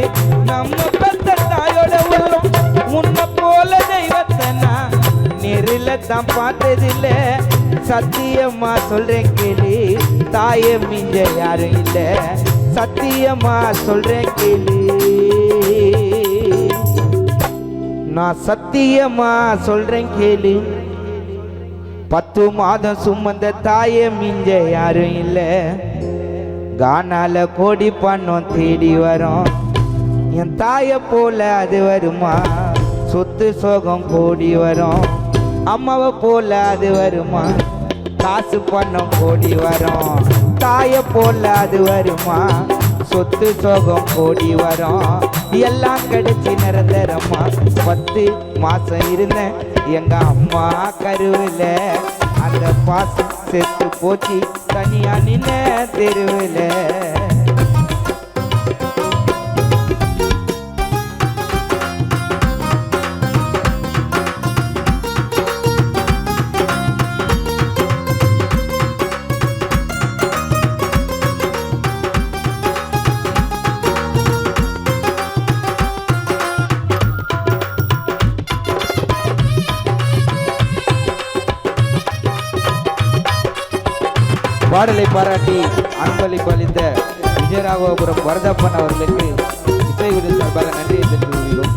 நம்ம பெத்த தாயோட உள்ளம். முன்ன போல தெய்வத்தை நான் நெருல தான் பார்த்ததில்ல. சத்தியமா சொல்றேன் கேளு தாயை மிஞ்ச யாரும் இல்லை. சத்தியமா சொல்றேன் கேளு. நான் சத்தியமா சொல்றேன் கேளு. 10 மாதம் சுமந்த தாயை மிஞ்ச யாரும் இல்லை. கானால கோடி பணம் தேடி வரும் என் தாயை போல அது வருமா. சொத்து சோகம் கோடி வரும் அம்மாவை போல அது வருமா? காசு பணம் கோடி வரும். தாயை போல அது வருமா? சொத்து சோகம் கோடி வரும். எல்லாம் கிடைச்சி நிரந்தரமா. 10 மாசம் இருந்தேன் எங்க அம்மா கருவில். அந்த பாசம் செத்து போச்சு தனியா நின்ன தெருவில். பாடலை பாராட்டி அன்பளிப்பு அளித்த விஜயராகவபுரம் வரதப்பன் அவர்களுக்கு இசை விடு சார்பாக நன்றியை தெரிவித்துள்ளோம்.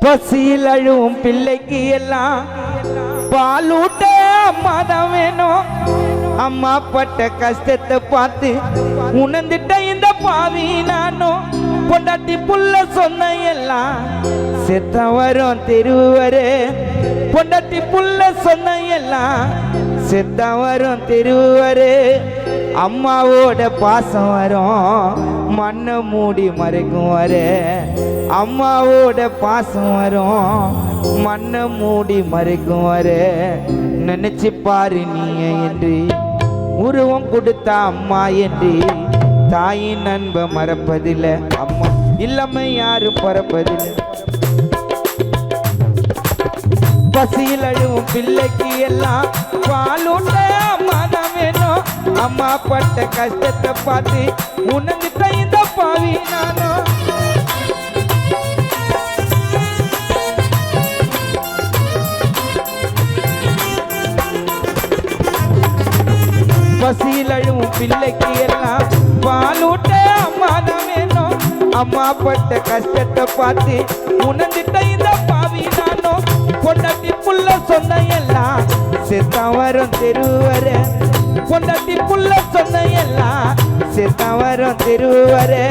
பசியில் அழுவும் பிள்ளைக்கு எல்லாம் பாலூட்ட அம்மாதான் வேணும். அம்மா பட்ட கஷ்டத்தை பார்த்து உணர்ந்துட்ட இந்த பாவி நானும். பொண்டாட்டி புள்ள சொன்ன எல்லாம் செத்த வரும் தெருவரே. பொண்டாட்டி புள்ள சொன்ன எல்லாம் செத்த வரும் தெருவரே. அம்மாவோட பாசம் வரும் மண்ணை மூடி மறைக்கும் வரே. அம்மாவோட பாசம் வரும் மண்ணை மூடி மறைக்கும் வரே. நினைச்சு பாரு நீ என்று உருவம் கொடுத்த அம்மா என்று. தாயின் அன்பை மறப்பதில்லை. அம்மா இல்லாம யாரும் பறப்பதில்லை. பசியில் அழுவும் பிள்ளைக்கு எல்லாம் பாலூட்ட அம்மா தான் வேணும். அம்மா பட்ட கஷ்டத்தை பார்த்து உணர்ந்துட்ட இந்த பாவி நானும். பசியில் அழுவும் பிள்ளைக்கு எல்லாம் பாலூட்ட அம்மா தான் வேணும். அம்மா பட்ட கஷ்டத்தை பார்த்து உணர்ந்துட்ட இந்த பாவி நானும். பொண்டாட்டி புள்ள சொன்ன எல்லாம் செத்த வரும் தெருவரே. பொண்டாட்டி புள்ள சொன்ன எல்லாம் செத்த வரும் தெருவரே.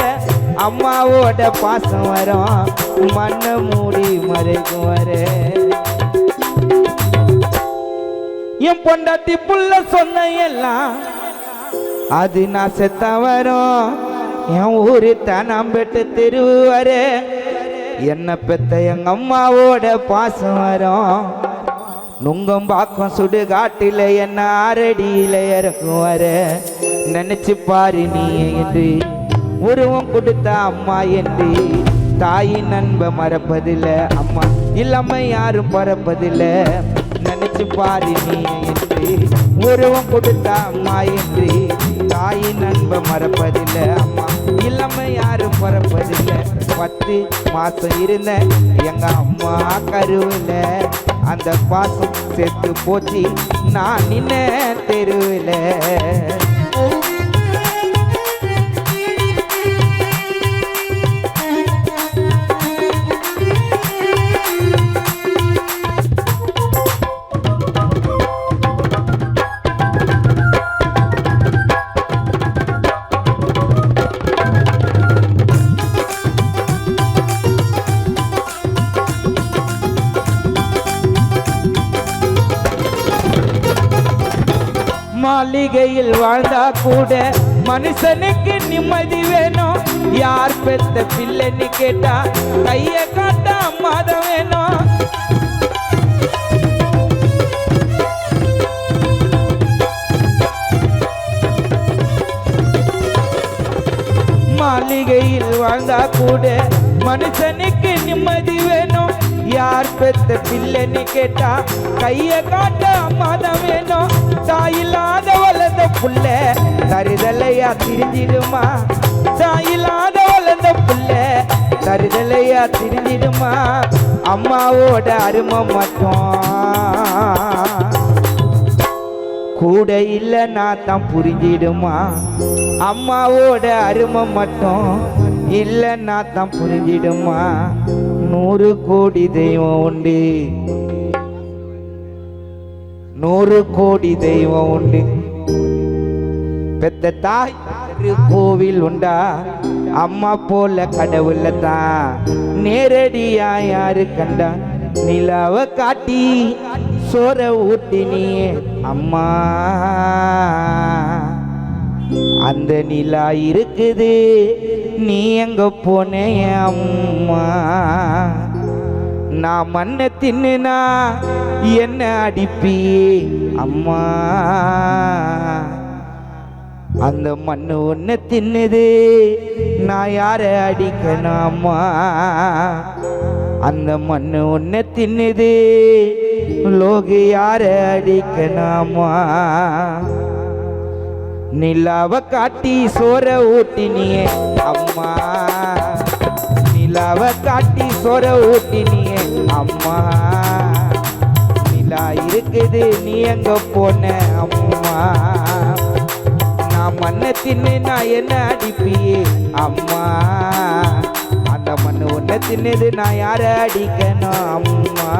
அம்மாவோட பாசம் வரும் மண்ணை மூடி மறைக்கும் வரே. என் பொண்டாட்டி புள்ள சொன்ன எல்லாம் அது நான் செத்த வரும். என் ஊரு தனாம்பெட்டு தெருவரே. என்ன பெத்த எங்க அம்மாவோட பாசம் வரும். நுங்கம் பாக்கம் சுடுகாட்டில என்ன அரடியில இறக்கும் வர. நினைச்சு பாரு நீ என்று உருவம் கொடுத்த அம்மா என்று. தாயின் அன்பை மறப்பதில்லை. அம்மா இல்லாம யாரும் பறப்பதில்லை. நினைச்சு பாரு நீ என்று உருவம் கொடுத்த அம்மா என்று. தாயின் அன்பை மறப்பதில்லை. அம்மா இல்லாம யாரும் பறப்பதில்லை. 10 மாசம் இருந்த எங்க அம்மா கருவில். அந்த பாசம் செத்து போச்சு நான் நின்ன தெருவில். மாளிகையில் வாழ்ந்தா கூட மனுஷனுக்கு நிம்மதி வேணும். யார் பெத்த பிள்ளைன்னு கேட்டா கைய காட்ட அம்மாதான் வேணும். மாளிகையில் வாழ்ந்தா கூட மனுஷனுக்கு நிம்மதி வேணும். யார் பெத்த பிள்ளைன்னு கேட்டா கைய காட்ட அம்மாதான் வேணும். தாயில்லாத வளர்ந்த புள்ள தருதலையா திரிஞ்சிடுமா. தாயில்லாத வளர்ந்த புள்ள தருதலையா திரிஞ்சிடுமா. அம்மாவோட அருமை மட்டும் கூட இல்லைன்னா தான் புரிஞ்சிடுமா. அம்மாவோட அருமை மட்டும் இல்லைன்னா தான் புரிஞ்சிடுமா. 100 கோடி தெய்வம் உண்டு. 100 கோடி தெய்வம் உண்டு. பெத்த தாய் ஒரு கோவில் உண்டா அம்மா போல கடவுள தான் நேரடியா யாரு கண்டா நிலாவை காட்டி சோற ஊட்டினியே அம்மா அந்த நிலா இருக்குது நீ எங்க போனே அம்மா நான் மண்ணை தின்னுனா என்ன அடிப்பி அம்மா அந்த மண்ணு ஒன்ன தின்னுது நான் யார அடிக்கணும் அம்மா அந்த மண்ணு ஒன்ன தின்னுது லோகு யார அடிக்கணுமா நிலாவை காட்டி சோற ஊட்டினியே அம்மா நிலாவை காட்டி சோற ஊட்டினியே அம்மா நிலா இருக்குது நீ எங்க போன அம்மா நான் மண்ணை தின்னு நான் என்ன அடிப்பியே அம்மா அந்த மண்ணு ஒன்ன தின்னுது நான் யார அடிக்கணும் அம்மா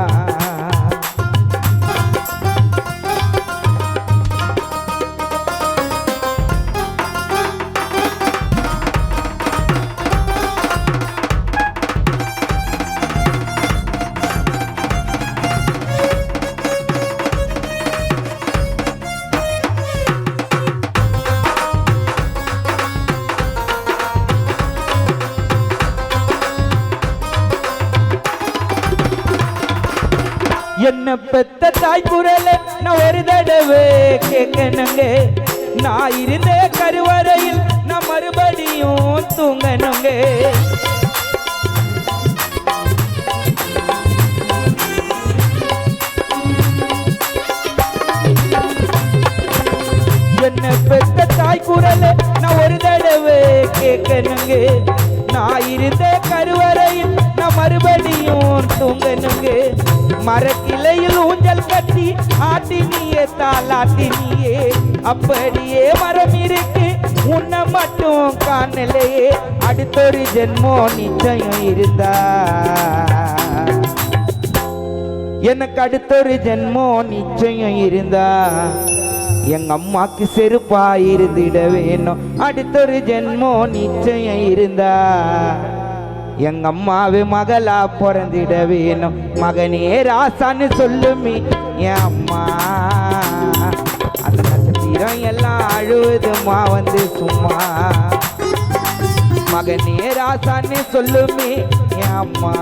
என்ன பெத்த தாய் குரல நான் ஒரு தடவை கேட்கணுங்க நான் இருந்த கருவறையில் நான் மறுபடியும் தூங்கணுங்க என்ன பெத்த தாய் குரல நான் ஒரு தடவை கேட்கணுங்க நான் இருந்த கருவறையில் நான் மறுபடியும் தூங்கணுங்க மரக்கிளையில் ஊஞ்சல் கட்டி ஆட்டினியே தாளாட்டினியே அப்படியே மரம் இருக்கு உன்னை மட்டும் காணலையே அடுத்தொரு ஜென்மம் நிச்சயம் இருந்தா எனக்கு அடுத்தொரு ஜென்மம் நிச்சயம் இருந்தா எங்க அம்மாக்கு செருப்பா இருந்திட வேணும் அடுத்தொரு ஜென்மம் நிச்சயம் இருந்தா எங்க அம்மாவே மகளா பிறந்திட வேணும் மகனே ராசான்னு சொல்லுமே என் அம்மா அந்த நட்சத்திரம் எல்லாம் அழுவுதுமா வந்து சும்மா மகனே ராசான்னு சொல்லுமே என் அம்மா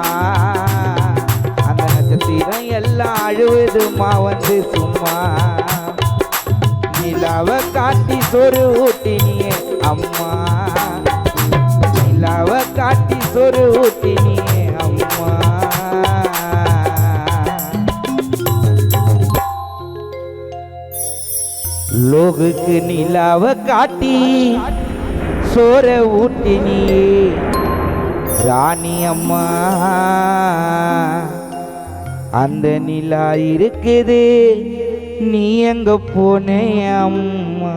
அந்த நட்சத்திரம் எல்லாம் அழுவுதுமா வந்து சும்மா நிலாவை காட்டி சோறு ஊட்டினியே அம்மா நிலாவை காட்டி சோறு ஊட்டினியே அம்மா லோகுக்கு நிலாவை காட்டி சோற ஊட்டினியே ராணி அம்மா அந்த நிலா இருக்குது நீ எங்க போனே அம்மா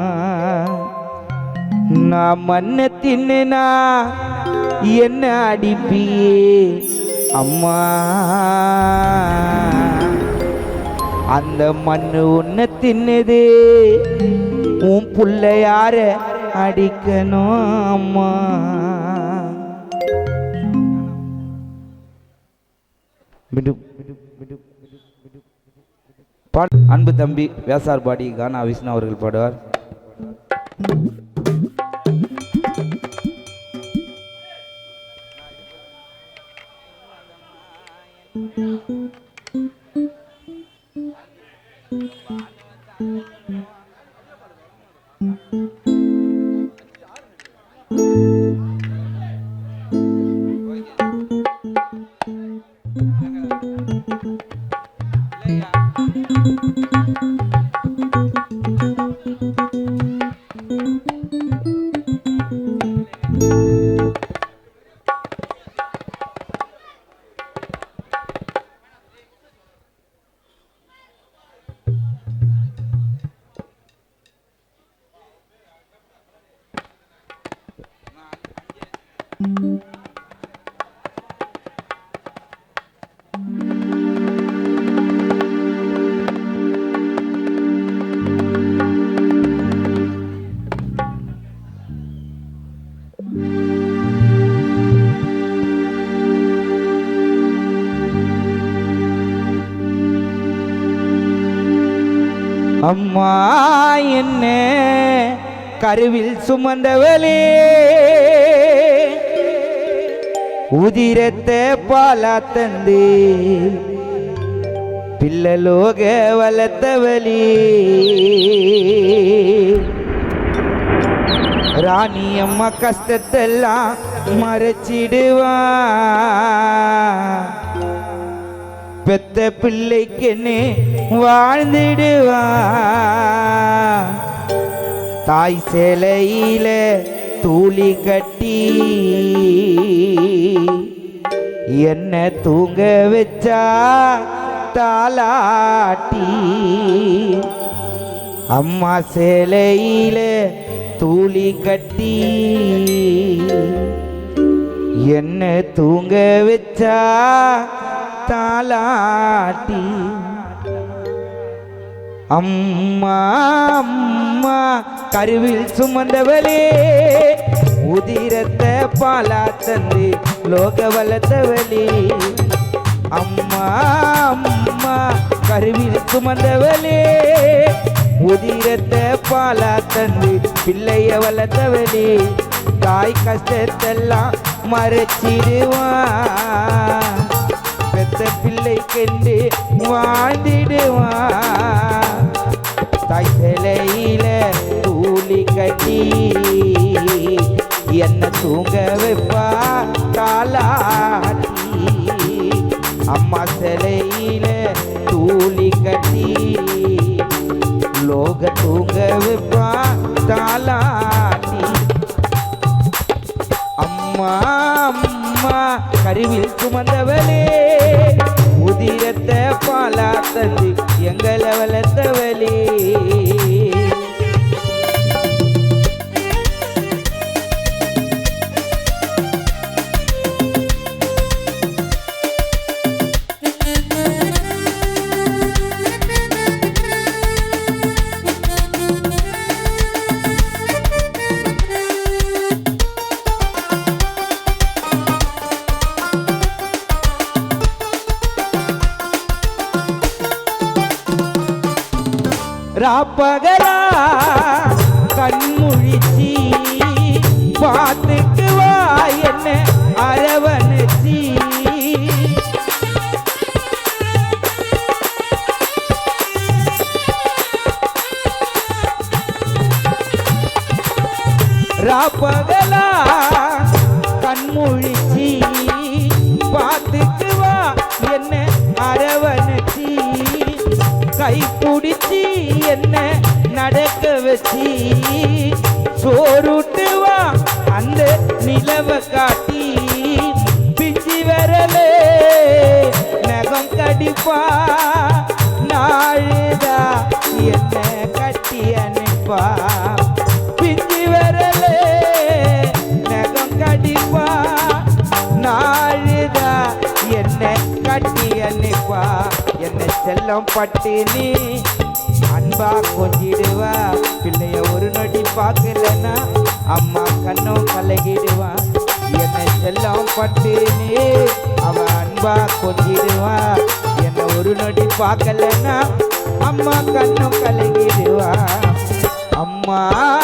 நான் மண்ணை தின்னுனா என்ன அடிப்பியே அம்மா அந்த மண்ணு உன்னை தின்னுது உன் புள்ள யார அடிக்கணும் அம்மா அன்பு தம்பி வேசார்பாடி கானா விஷ்ணு அவர்கள் பாடுவார். அம்மா என்ன கருவில் சுமந்தவளே உதிரத்தை பாலா தந்து பிள்ளலோக வளர்த்தவளே ராணி அம்மா கஷ்டத்தெல்லாம் மறைச்சிடுவா பெத்த பிள்ளைக்குன்னு வாழ்ந்திடுவா தாய் சேலையில தூளி கட்டி என்ன தூங்க வச்சா தாலாட்டி அம்மா சேலையில தூளி கட்டி என்ன தூங்க வச்சா தாலாட்டி அம்மா அம்மா கருவில் சுமந்தவளே உதிரத்தை பாலா தந்து லோக வளர்த்தவளே அம்மா அம்மா கருவில் சுமந்தவளே உதிரத்தை பாலா தந்து பிள்ளைய வளர்த்தவளே தாய் கஷ்டத்தெல்லாம் மறைச்சிடுவான் பெத்த பிள்ளைக்கென்று வாழ்ந்திடுவான் தாய் சிலையில தூளி கட்டி என்ன தூங்க வைப்பா தாலாட்டி அம்மா சிலையில தூளி கட்டி லோக தூங்க வைப்பா தாலாட்டி அம்மா அம்மா கருவில் சுமந்தவளே உதிரத்தை பாலா தந்து எங்களை வளர்த்தவளே ராப்பகலா கண்முழிச்சி பார்த்துக்கு வா என்ன அரவணைச்சி ராப்பகலா கண்முழிச்சி பார்த்துக்கு வா என்ன அரவணைச்சி கை பிடிச்சி என்ன நடக்க வச்சி சோறுட்டு வா அந்த நிலவை காட்டி பிஞ்சி வரலே நகம் கடிப்பா நாழுதா என்ன கட்டி அனுப்பா பிஞ்சி வரலே நகம் கடிப்பா நாழுதா என்ன கட்டி அனுப்பா என்ன செல்லம் பட்டினி அன்பா கொஞ்சிடுவா பிள்ளைய ஒரு நொடி பார்க்கலன்னா அம்மா கண்ணும் கலகிடுவா என்னை செல்லம் பட்டினி அவ அன்பா கொஞ்சிடுவா என்னை ஒரு நொடி பார்க்கலன்னா அம்மா கண்ணும் கலகிடுவா அம்மா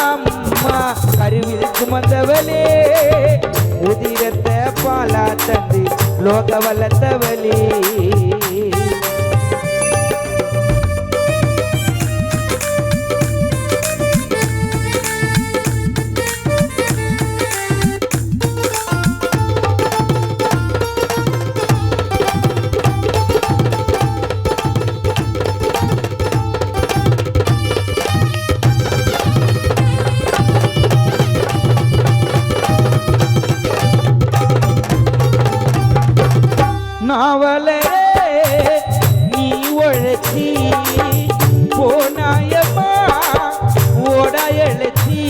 அம்மா கருவில் சுமந்தவளே உதிரத்தை பாலா தந்து லோக வளர்த்தவளே நாவலே நீ உழைச்சி போனாயம்மா ஓட எழுச்சி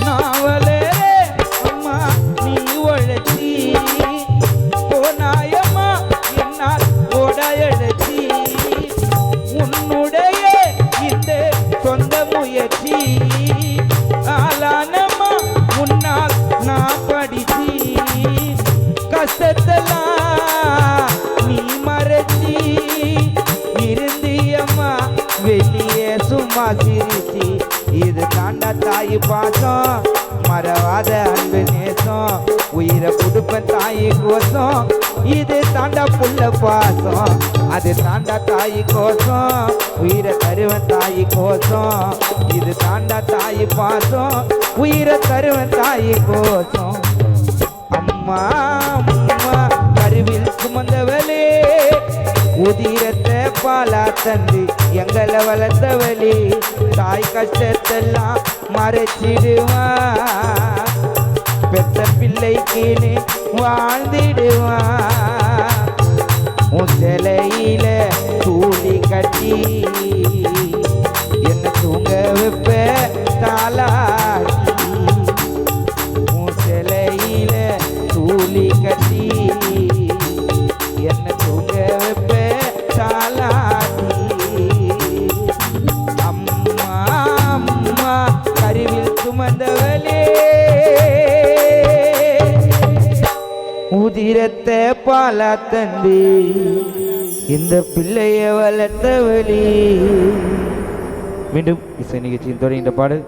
நாவலே அம்மா நீ உழைச்சி போனாயம்மா என்னால் ஓட எழுச்சி உன்னுடைய சொந்த முயற்சி ஆளானம்மா தாய் பாசம் மறவாத அன்பு நேசம் உயிரை கொடுப்பேன் தாய் கோசம் இது தாண்டா புள்ள பாசம் அது தாண்டா தாய் கோசம் உயிரை தருவன் தாய் கோசம் இது தாண்டா தாய் பாசம் உயிரை தருவன் தாய் கோசம் அம்மா அம்மா கருவில் சுமந்தவளே உதிரத்தை பாலா தந்து எங்களை வளர்த்தவளே தாய் கஷ்டத்தெல்லாம் மறைச்சிடுவா பெத்த பிள்ளைக்குன்னு வாழ்ந்திடுவா உன் சிலையில தூளி கட்டி என்ன தூங்க வைப்ப தாளாட்டி உன் சிலையில தூளி கட்டி என்ன தூங்க வைப்ப தாளாட்டி அம்மா அம்மா கருவில் சுமந்தவளே உதிரத்தை பாலா தந்தி இந்த பிள்ளைய வளர்த்தவளே. மீண்டும் இசை நிகழ்ச்சியின் தொடங்கின்ற பாடல்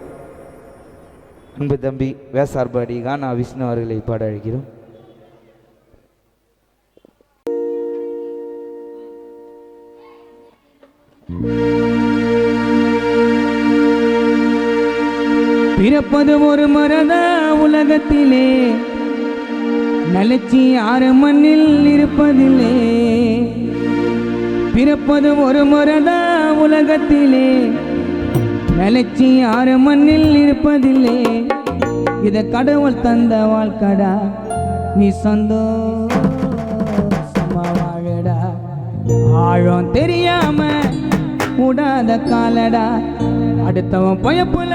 அன்பு தம்பி வேசார்பாடி கானா விஷ்ணு அவர்களை பாட அழைக்கிறோம். பிறப்பது ஒரு மரதா உலகத்திலே நலச்சி ஆறு மண்ணில் இருப்பதில்லை. பிறப்பது ஒரு மரதா உலகத்திலே நலச்சி ஆறு மண்ணில் இருப்பதில்லை. இத கடவுள் தந்த வாழ்க்கடா நீ சந்தோஷமா வாழடா. ஆழம் தெரியாம கூடாத காலடா அடுத்தவன் பயப்புல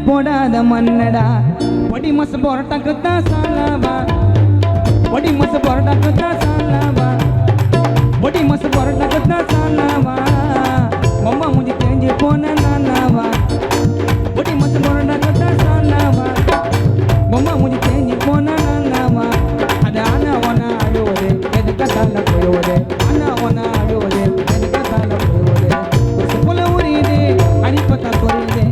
போடாத மன்னடா. பொடி மச போராட்டத்தான் சாலாவா பொடி மச போராட்டத்தான் சாலாவா பொடி மச போராட்டத்தான் சாலாவா அம்மா முஞ்சி தெரிஞ்சு போன நானாவா பொடி மச போராட்டத்தான் சாலாவா அம்மா முஞ்சி தெரிஞ்சு போன நானாவா அது ஆனா ஒன்னா அழுவது எதுக்கு தால போயுவது ஆனா ஒன்னா அழுவது எதுக்கு தால போயுவது போல உரியுது அடிப்பத்தா குறையுது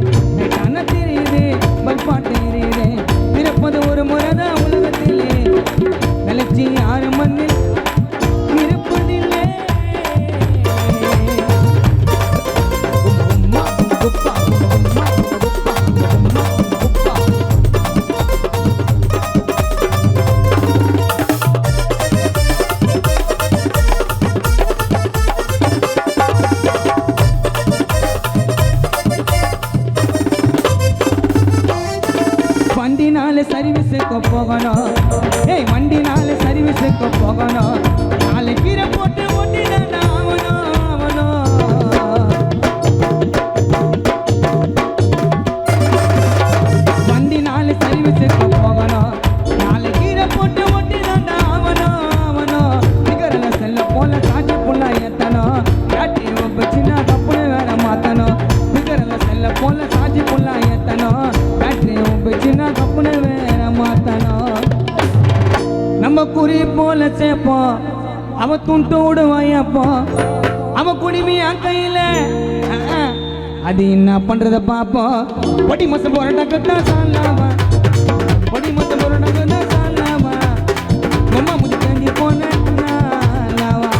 கண்ண தெரியுது பல்பாட்டு எரியுது. பிறப்பது ஒரு முறைதான் உலகத்திலே நிலச்சி ஆறு மண்ணில் இருப்பதில்லை. வண்டினால சர்வீஸுக்கு போகணும் வண்டினால சர்வீஸுக்கு போகணும் நாளை கீரை போட்டு ஓட்டினா ஆகணும் வண்டினால சர்வீஸுக்கு போகணும் நாளை கீரை போட்டு ஓட்டினா ஆகணும் நிகரில் செல்ல போல சாட்சி புள்ள ஏத்தணும் காட்டி சின்ன கப்புனு வேற மாத்தணும் நிகரில் செல்ல போல சாட்சி புள்ள ஏத்தணும் சின்ன கப்புனு வேற மாத்தணும். நம்ம குறி போல சேர்ப்போம் அவ துண்டு விடுவாயப்போம் அவ குடிமையா கையில அது என்ன பண்றத பாப்போம். பொடி மச போராட்டத்தான் சாலாவா பொடி மச போராட்டத்தான் சாலாவா அம்மா முடி தெரிஞ்சு போன நானாவா.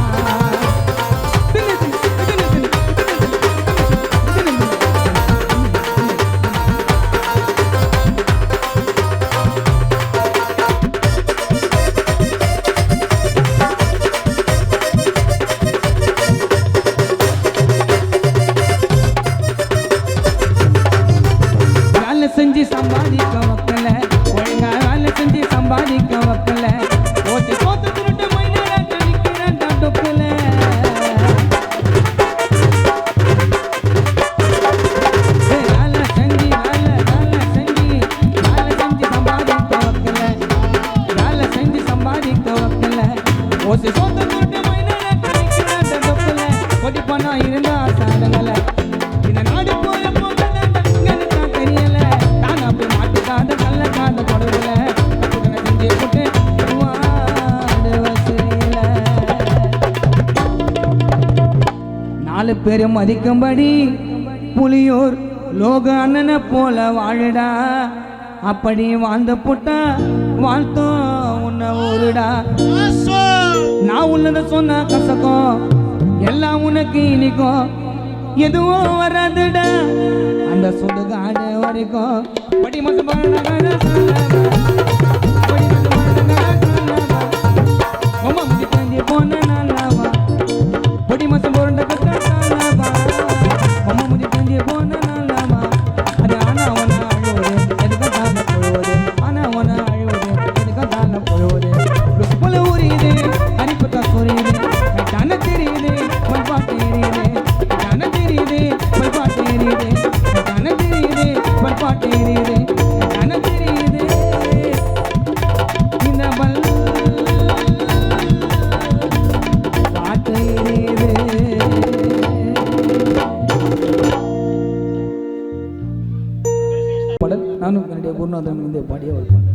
செஞ்சு சம்பாதிக்க மக்கள ஒழுங்கா வேலை செஞ்சு சம்பாதிக்க மக்கள ஓட்டு கோத்து திருட்டு மயிலாக நிற்கிறேன் தடுப்புல. வேலை செஞ்சு சம்பாதிக்க மக்கள வேலை செஞ்சு சம்பாதிக்க மக்கள ஓட்டு கோத்து திருட்டு மயிலாக நிற்கிறேன் தடுப்புல. கொடி பணம் இருந்தா சாதங்களை இந்த நாடு போல தெரியல மாட்டுக்காத கல்ல காத கொடுக்கல செஞ்சு போட்டு நாலு பேரும் மதிக்கும்படி புலியூர் லோக அண்ணனை போல வாழுடா அப்படி வாழ்ந்த புட்டா வாழ்த்தோம் உன்னை ஊருடா நான் உள்ளத சொன்ன கசக்கும் எல்லாம் உனக்கு இனிக்கும் எதுவும் வராதுடா அந்த சுடுகாடு வரைக்கும் படி மசம் போன நாளாவா பொடி மசம் போற கத்தாலாவா அம்மா முடி தந்தி போன நாளாவா அது ஆனா அவன அழுவது எதுக்கு தான போவது ஆனா அவன அழுவது எதுக்கு தான போவது போல ஊரிது அரிப்பத்தா சொரியுது தான தெரியுது பல்பாட்டு எரியுது தான தெரியுது பல்பாட்டு எரியுது தான தெரியுது பல்பாட்டு எரியுது தான தெரியுது இந்த பல் பாட்டு எரியுது பாடல் நானும் என்னுடைய குருநாதன் இந்த பாடிய ஒரு பாடல்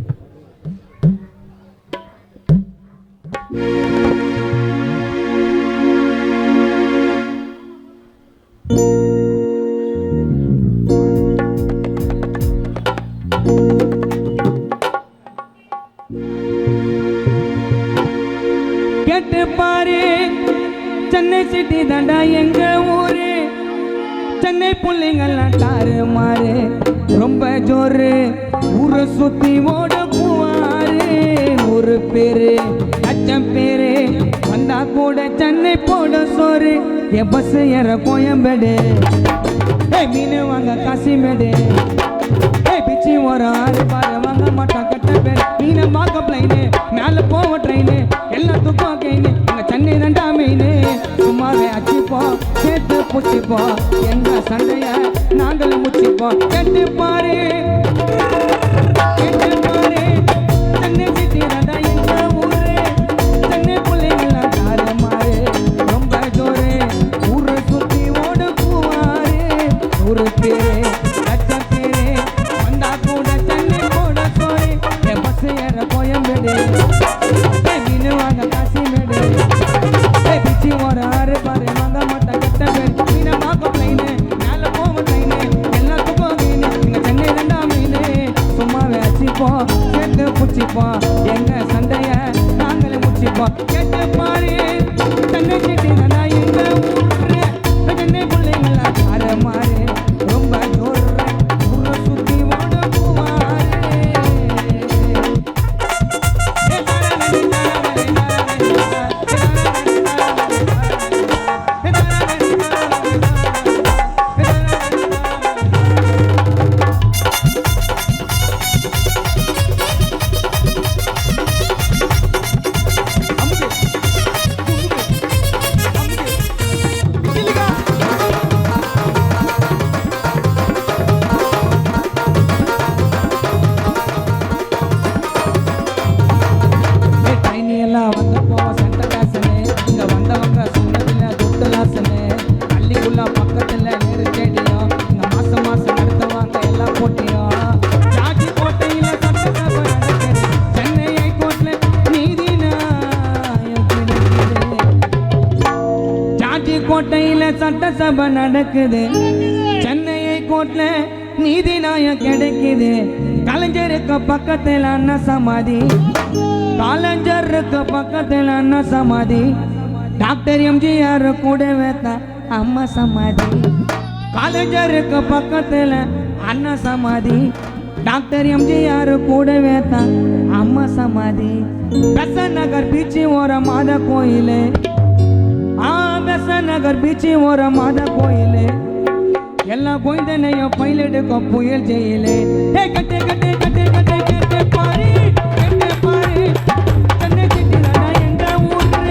கேட்டு பாரு சென்னை சிட்டி தாண்டா எங்க ஊரு சென்னை புள்ளைங்கெல்லாம் தாறு மாறு ரொம்ப ஜோரு ஊரை சுத்தி ஓட போவாரு ஒரு பேரு லட்சம் பேரு வந்தா கூட சென்னை போட சோறு என் பஸ் ஏற கோயம்பேடு மீன் வாங்க காசிமேடு பிச்சி ஒரு ஆறு பாரு வாங்க மாட்டா கட்ட பேர் மீனை பார்க்க பிளைனு மேல போவ ட்ரெயினு எல்லாத்துக்கும் கைனு எங்க சென்னை ரெண்டா மீனு சும்மாவே அச்சிப்போம் சேர்த்து பூச்சிப்போம் எங்க சண்டைய நாங்களும் முச்சிப்போம் கேட்டு பாரு சென்னை சிட்டி ரெண்டா எங்க ஊரு சென்னை பிள்ளைங்களாம் தாறு மாறு ரொம்ப ஜோரு ஊரை சுத்தி ஓட போவாரு ஒரு பேரு லட்சம் பேரு வந்தா கூட சென்னை போட சோறு என் பஸ் ஏற கோயம்பேடு மீன் வாங்க காசிமேடு பிச்சி ஒரு ஆறு பாரு வாங்க மாட்டா கெட்ட பேர் மீனை பார்க்க பிளைனு மேல போவ ட்ரெயினு எல்லாத்துக்கும் மீன் எங்க சென்னை ரெண்டா மீன் சும்மாவே அச்சிப்போம் சேர்த்து பிடிச்சிப்போம் எங்க சண்டைய நாங்களே முடிச்சிப்போம் கேட்டு பாரு சென்னை சிட்டி தாண்டா எங்க ஊரு சென்னை பிள்ளைங்களா தாறு மாறு ரொம்ப ஜோரு ஊரை சுத்தி ஓட போவாரு எல்லாம் வந்து போவோம் சென்டர் காசுன்னு இங்க வந்தவங்க சொன்னதில்ல தொட்டு லாசுன்னு பள்ளிக்குள்ள பக்கத்துல நேரு ஸ்டேடியம் இங்க மாசம் மாசம் நடத்துவாங்க எல்லாம் போட்டியும் ஜார்ஜி கோட்டையில சட்டசபை நடக்குது சென்னை ஹைகோர்ட்ல நீதி நியாயம் கிடைக்குது ஜார்ஜி கோட்டையில சட்டசபை நடக்குது சென்னை ஹைகோர்ட்ல நீதி நியாயம் கிடைக்குது கலைஞருக்கு பக்கத்துல அண்ணா சமாதி காலஞ்சருக்கு பக்கத்தில் அண்ணா சமாதி டாக்டர் எம்ஜிஆர் கூட வைத்த அம்மா சமாதி காலஞ்சருக்கு பக்கத்தில் அண்ணா சமாதி டாக்டர் எம்ஜிஆர் கூட வைத்த அம்மா சமாதி பெசன்ட் நகர் பீச்சி ஓர மாத கோயில் பெசன்ட் நகர் பீச்சி ஓர மாத கோயில் எல்லா கோயிந்தனையும் பயிலெடுக்கும் புயல் ஜெயிலே கட்டே கட்டே கட்டே கட்டே கட்டே பாரு கட்டே பாரு சென்னை சிட்டி தாண்டா எங்க ஊரு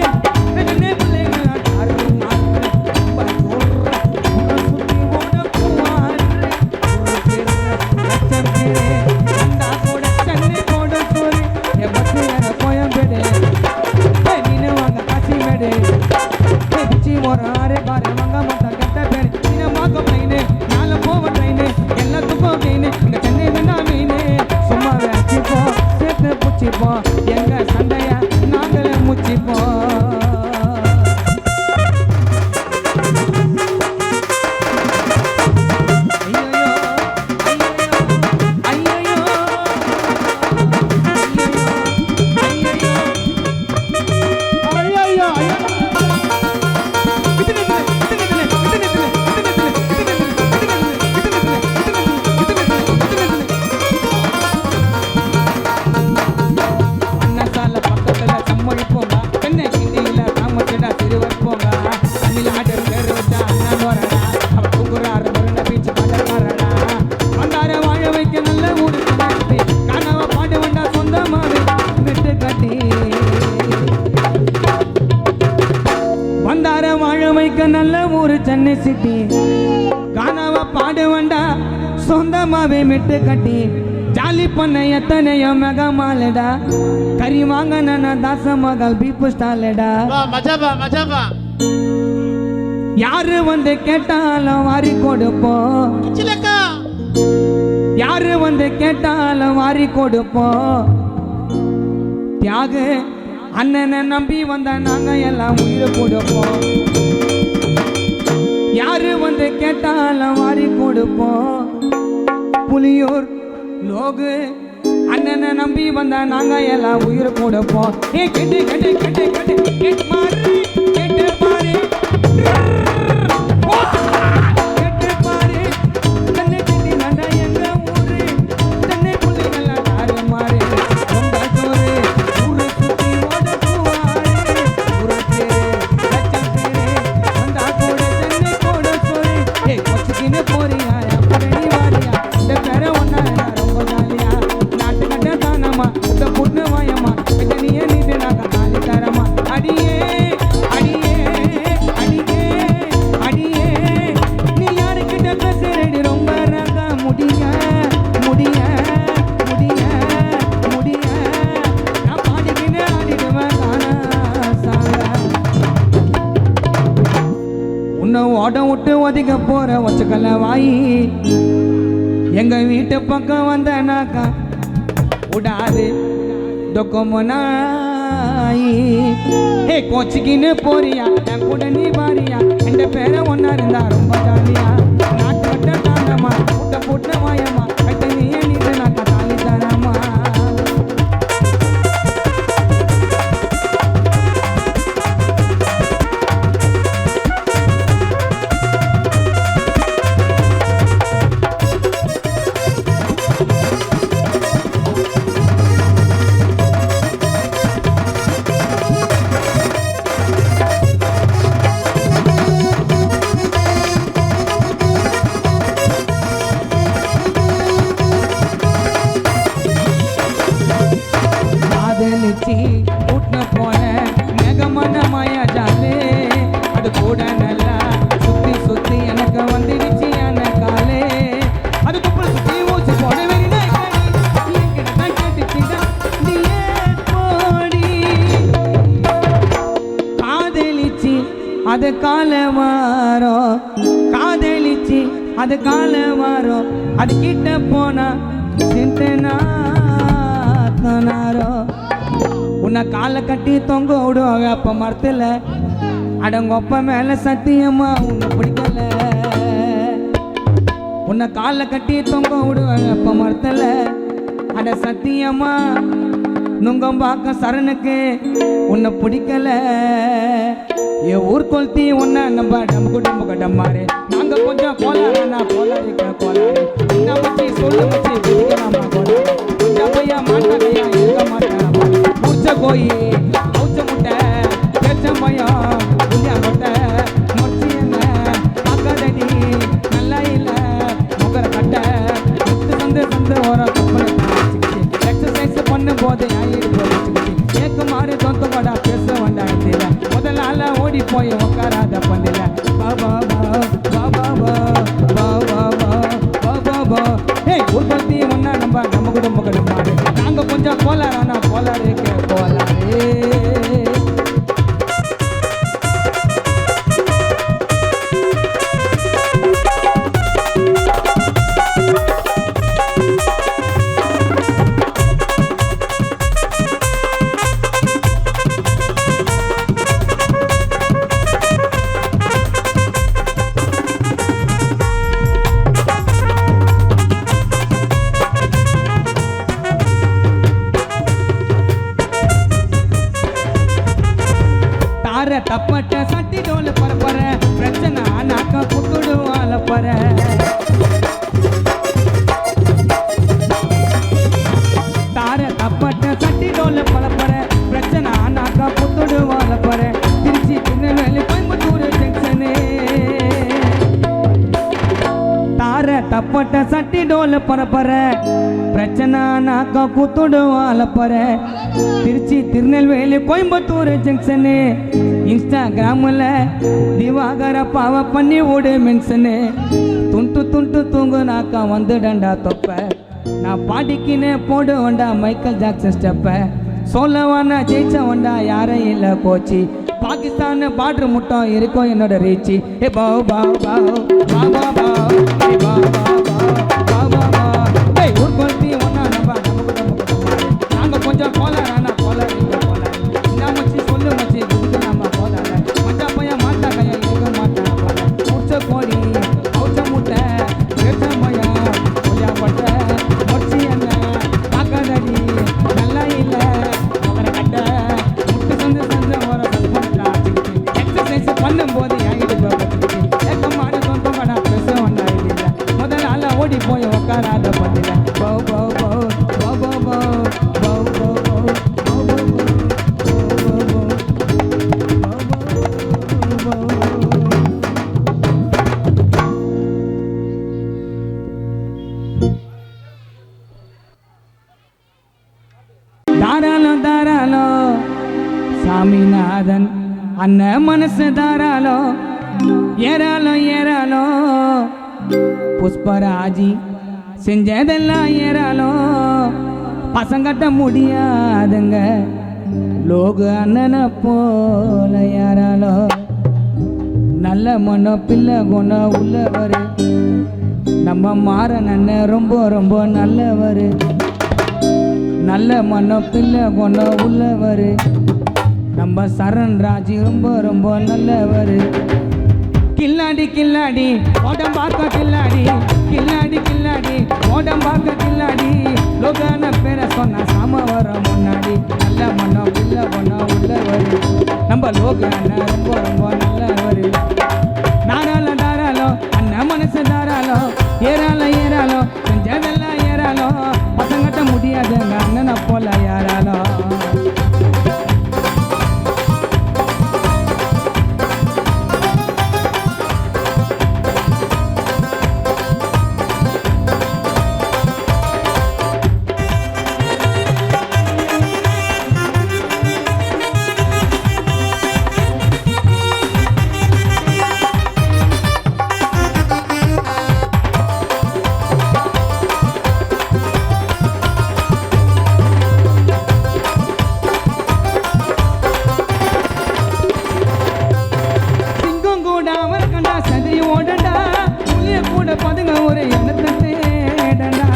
சென்னை பிள்ளைங்களா தாறு மாறு ரொம்ப ஜோரு ஊரை சுத்தி ஓட போவாரு ஒரு பேரு லட்சம் பேரு வந்தா கூட சென்னை போட சோறு என் பஸ் ஏற கோயம்பேடு மீன் வாங்க காசிமேடு பிச்சி ஒரு ஆறு பாரு வாங்க மாட்டா கெட்ட பேரு மீனை பார்க்க பிளைனு மேல போவ ட்ரெயினு எல்லாத்துக்கும் கைனு எங்க சென்னை தாண்டா மீன் செட்டு கட்டி ஜாலி பண்ண எத்தனையோ மெகா மாலடா கறி வாங்க நான் தாச மகள் பீப்பு ஸ்டாலடா மஜாபா யாரு வந்து கேட்டாலும் வாரி கொடுப்போம் யாரு வந்து கேட்டாலும் வாரி கொடுப்போம் தியாக அண்ணனை நம்பி வந்த நாங்க எல்லாம் உயிரை கொடுப்போம் யாரு வந்து கேட்டாலும் வாரி கொடுப்போம் புலியூர் லோகு அண்ணனை நம்பி வந்த நாங்க எல்லாம் உயிரை கொடுப்போம் ஏ கேட்டு கேட்டு கேட்டு கேட்டு கேட்டு மாறு கேட்டு பாரு கேட்டு பாரு தன்னை கட்டி நட எங்க ஊரு தன்னை புள்ளிகள் தாறு மாறு ரொம்ப சோறு ஊரை சுத்தி ஓட போவாரு ஊரத்து லட்சம் பேரு வந்தா கூட தன்னை கூட சோறு ஏ கொச்சுக்கின்னு போறியா அப்படி வாரியா இந்த பேர ஒன்னா ரொம்ப ஜாலியா நாட்டு கட்ட தானம்மா இந்த பொண்ணு வாயம்மா கிட்ட நீயே நீட்டு நாக்க தாலி தரமா அடியே அடியே அடியே அடியே நீ யாருக்கிட்ட பேசுறடி ரொம்ப ரக முடிய முடிய முடிய முடிய நான் பாடிக்கினே ஆடிடுவேன் காணா சாங்க உன்னை ஓட விட்டு ஒதுக்க போற ஒச்சக்கல்ல வாயி எங்க வீட்டு பக்கம் வந்தனாக்கா விடாது டொக்கோமனாயி ஏ கோச்சிக்கின்னு போறியா என் கூட நீ பாரியா என் பேரை ஒன்னா இருந்தா ரொம்ப ஜாலியா நாட்டு வட்ட தானம்மா புட்ட புட்ட மாயம்மா கட்ட நீயே நீட்டு நாக்கா தாலி தரமா காதலிச்சி கூட்டின போன மேகமான மாயா ஜாலே அது கூட நல்லா சுத்தி சுத்தி எனக்கு வந்துடுச்சு அந்த காலே அது குப்பல சுத்தி ஊசி போட வெறினா என்கிட்ட தான் கேட்டுச்சிடா நீயே போடி காதலிச்சி அது கால வாரம் காதலிச்சி அது கால வாரம் அது கிட்ட போனா சிந்தனா நாரோ உன்னை காலை கட்டி தொங்க விடுவாங்க அப்ப மரத்துல அடங்கொப்ப மேல சத்தியமா உன்னை பிடிக்கல உன்னை காலை கட்டி தொங்க விடுவாங்க அப்ப மரத்துல அட சத்தியமா நுங்கம் பார்க்க சரணுக்கு உன்னை பிடிக்கல என் ஊர் கொளுத்தி உன்னை நம்ம டம் குடும்ப கடமாறு நாங்க கொஞ்சம் கோலாரா கோலாரிக்க கோலாறு என்ன மச்சி சொல்லு மச்சி பிடிக்கலாமா கோலாறு பையா மாட்டாங்கய்யா இருக்க மாட்டேன் பூச்ச கோயி பூச்ச முட்டை பேச்ச பையன் புள்ளியா கொட்டை மொச்சி என்ன அக்கடடி நல்லா இல்ல முகர கட்டை சந்து சந்து ஓர கப்பலை எக்ஸசைஸ் பண்ணும் போது ஏக்கு மாறி தொந்த கூட பேச வேண்டாம் முதல்ல ஆள ஓடி போய் உட்காராத பண்ணில பாபா பாபா பாபா ஏய் உற்பத்தி ஒன்னா நம்ம குடும்ப குடும்பாரு நாங்க கொஞ்சம் கோலாரானா கோலாறு கோலாறு தப்பட்ட சட்டி டோல் பரப்பற பிரச்சனை நாக்க புட்டுடுவால பற தார தப்பட்ட சட்டி டோல் பரப்பற பிரச்சனை நாக்க புட்டுடுவால பற திருச்சி திருநெல்வேலி கோயம்புத்தூர் ஜங்ஷனே தார தப்பட்ட சட்டி டோல் பரப்பற பிரச்சனை நாக்க புட்டுடுவால பற திருச்சி திருநெல்வேலி கோயம்புத்தூர் ஜங்ஷனு இன்ஸ்டாகிராமில் திவாகர பாவ பண்ணி ஓடு மென்ஷனு துண்டு துண்டு தூங்கு நாக்கா வந்துடண்டா தொப்ப நான் பாட்டிக்கினே போடுவேன்டா மைக்கேல் ஜாக்சன் ஸ்டெப்பை சொல்லவானா ஜெயிச்சவன்டா யாரும் இல்லை போச்சு பாகிஸ்தான் பாட்ரு முட்டம் இருக்கும் என்னோட ரீச்சி ஏ பாவ் பாவ் பாவ் பாவ் பாவ் பாவ் ஏ பாவ் பாவ் பாவ் பாவ் பாவ் ஏய் ஊர்கொல்தி ஒன்னா நாங்கள் கொஞ்சம் கோலாரானா கோலார் நீங்கள் கோலார் என்ன மச்சி சொல்லு மச்சி குடுக்கு நம்ம கோலார மச்சா பையன் மாட்டா கையா இருக்க மாட்டான் போல உச்ச கோழி அவுச்ச முட்டை கேட்ட பையன் கொய்யா பட்டை மொச்சி என்ன பார்க்காதடி நல்லா இல்லை அவரை கட்ட முட்டு சந்து சந்து வர பண்ணுறா எக்ஸசைஸ் பண்ணும்போது என்கிட்ட பார்த்துட்டு ஏக்க மாடு சொந்த மாடா பெருசு ஒன்றா இல்லை முதல்ல ஆள ஓடி போய் உக்காராத பதில பௌ பௌ பௌ பௌ பௌ பௌ பௌ பௌ பௌ பௌ பௌ தாராளோ தாராளோ சாமிநாதன் அண்ணன் மனசு தாராளோ ஏறாலோ ஏறாலோ புஷ்பராஜி செஞ்சதெல்லாம் ஏறாலோ பசங்கட்ட முடியாதுங்க லோகு அண்ணனை போல யாராலோ நல்ல மனோ பிள்ளை குணம் உள்ளவர் நம்ம மாறன் அண்ணன் ரொம்ப ரொம்ப நல்லவர் நல்ல மனோ பிள்ளை குணம் உள்ளவர் நம்ம சரண் ராஜி ரொம்ப ரொம்ப நல்லவர் கில்லாடி கில்லாடி ஓடம்பாக்க கில்லாடி கில்லாடி கில்லாடி ஓடம்பாக்க கில்லாடி லோகான பேரை சொன்ன சாம வர முன்னாடி நல்ல மனோ பிள்ளை குணம் உள்ளவர் நம்ம லோகான ரொம்ப ரொம்ப நல்லவர் தாராளோ தாராளோ அண்ணன் மனசு தாராளோ ஏறாலோ ஏறாலோ செஞ்சதெல்லாம் ஏறாலோ பசங்கட்ட முடியாதுங்க அண்ணனை போல யாராலோ பதுங்க ஒரு எண்ணத்தை தேடண்டா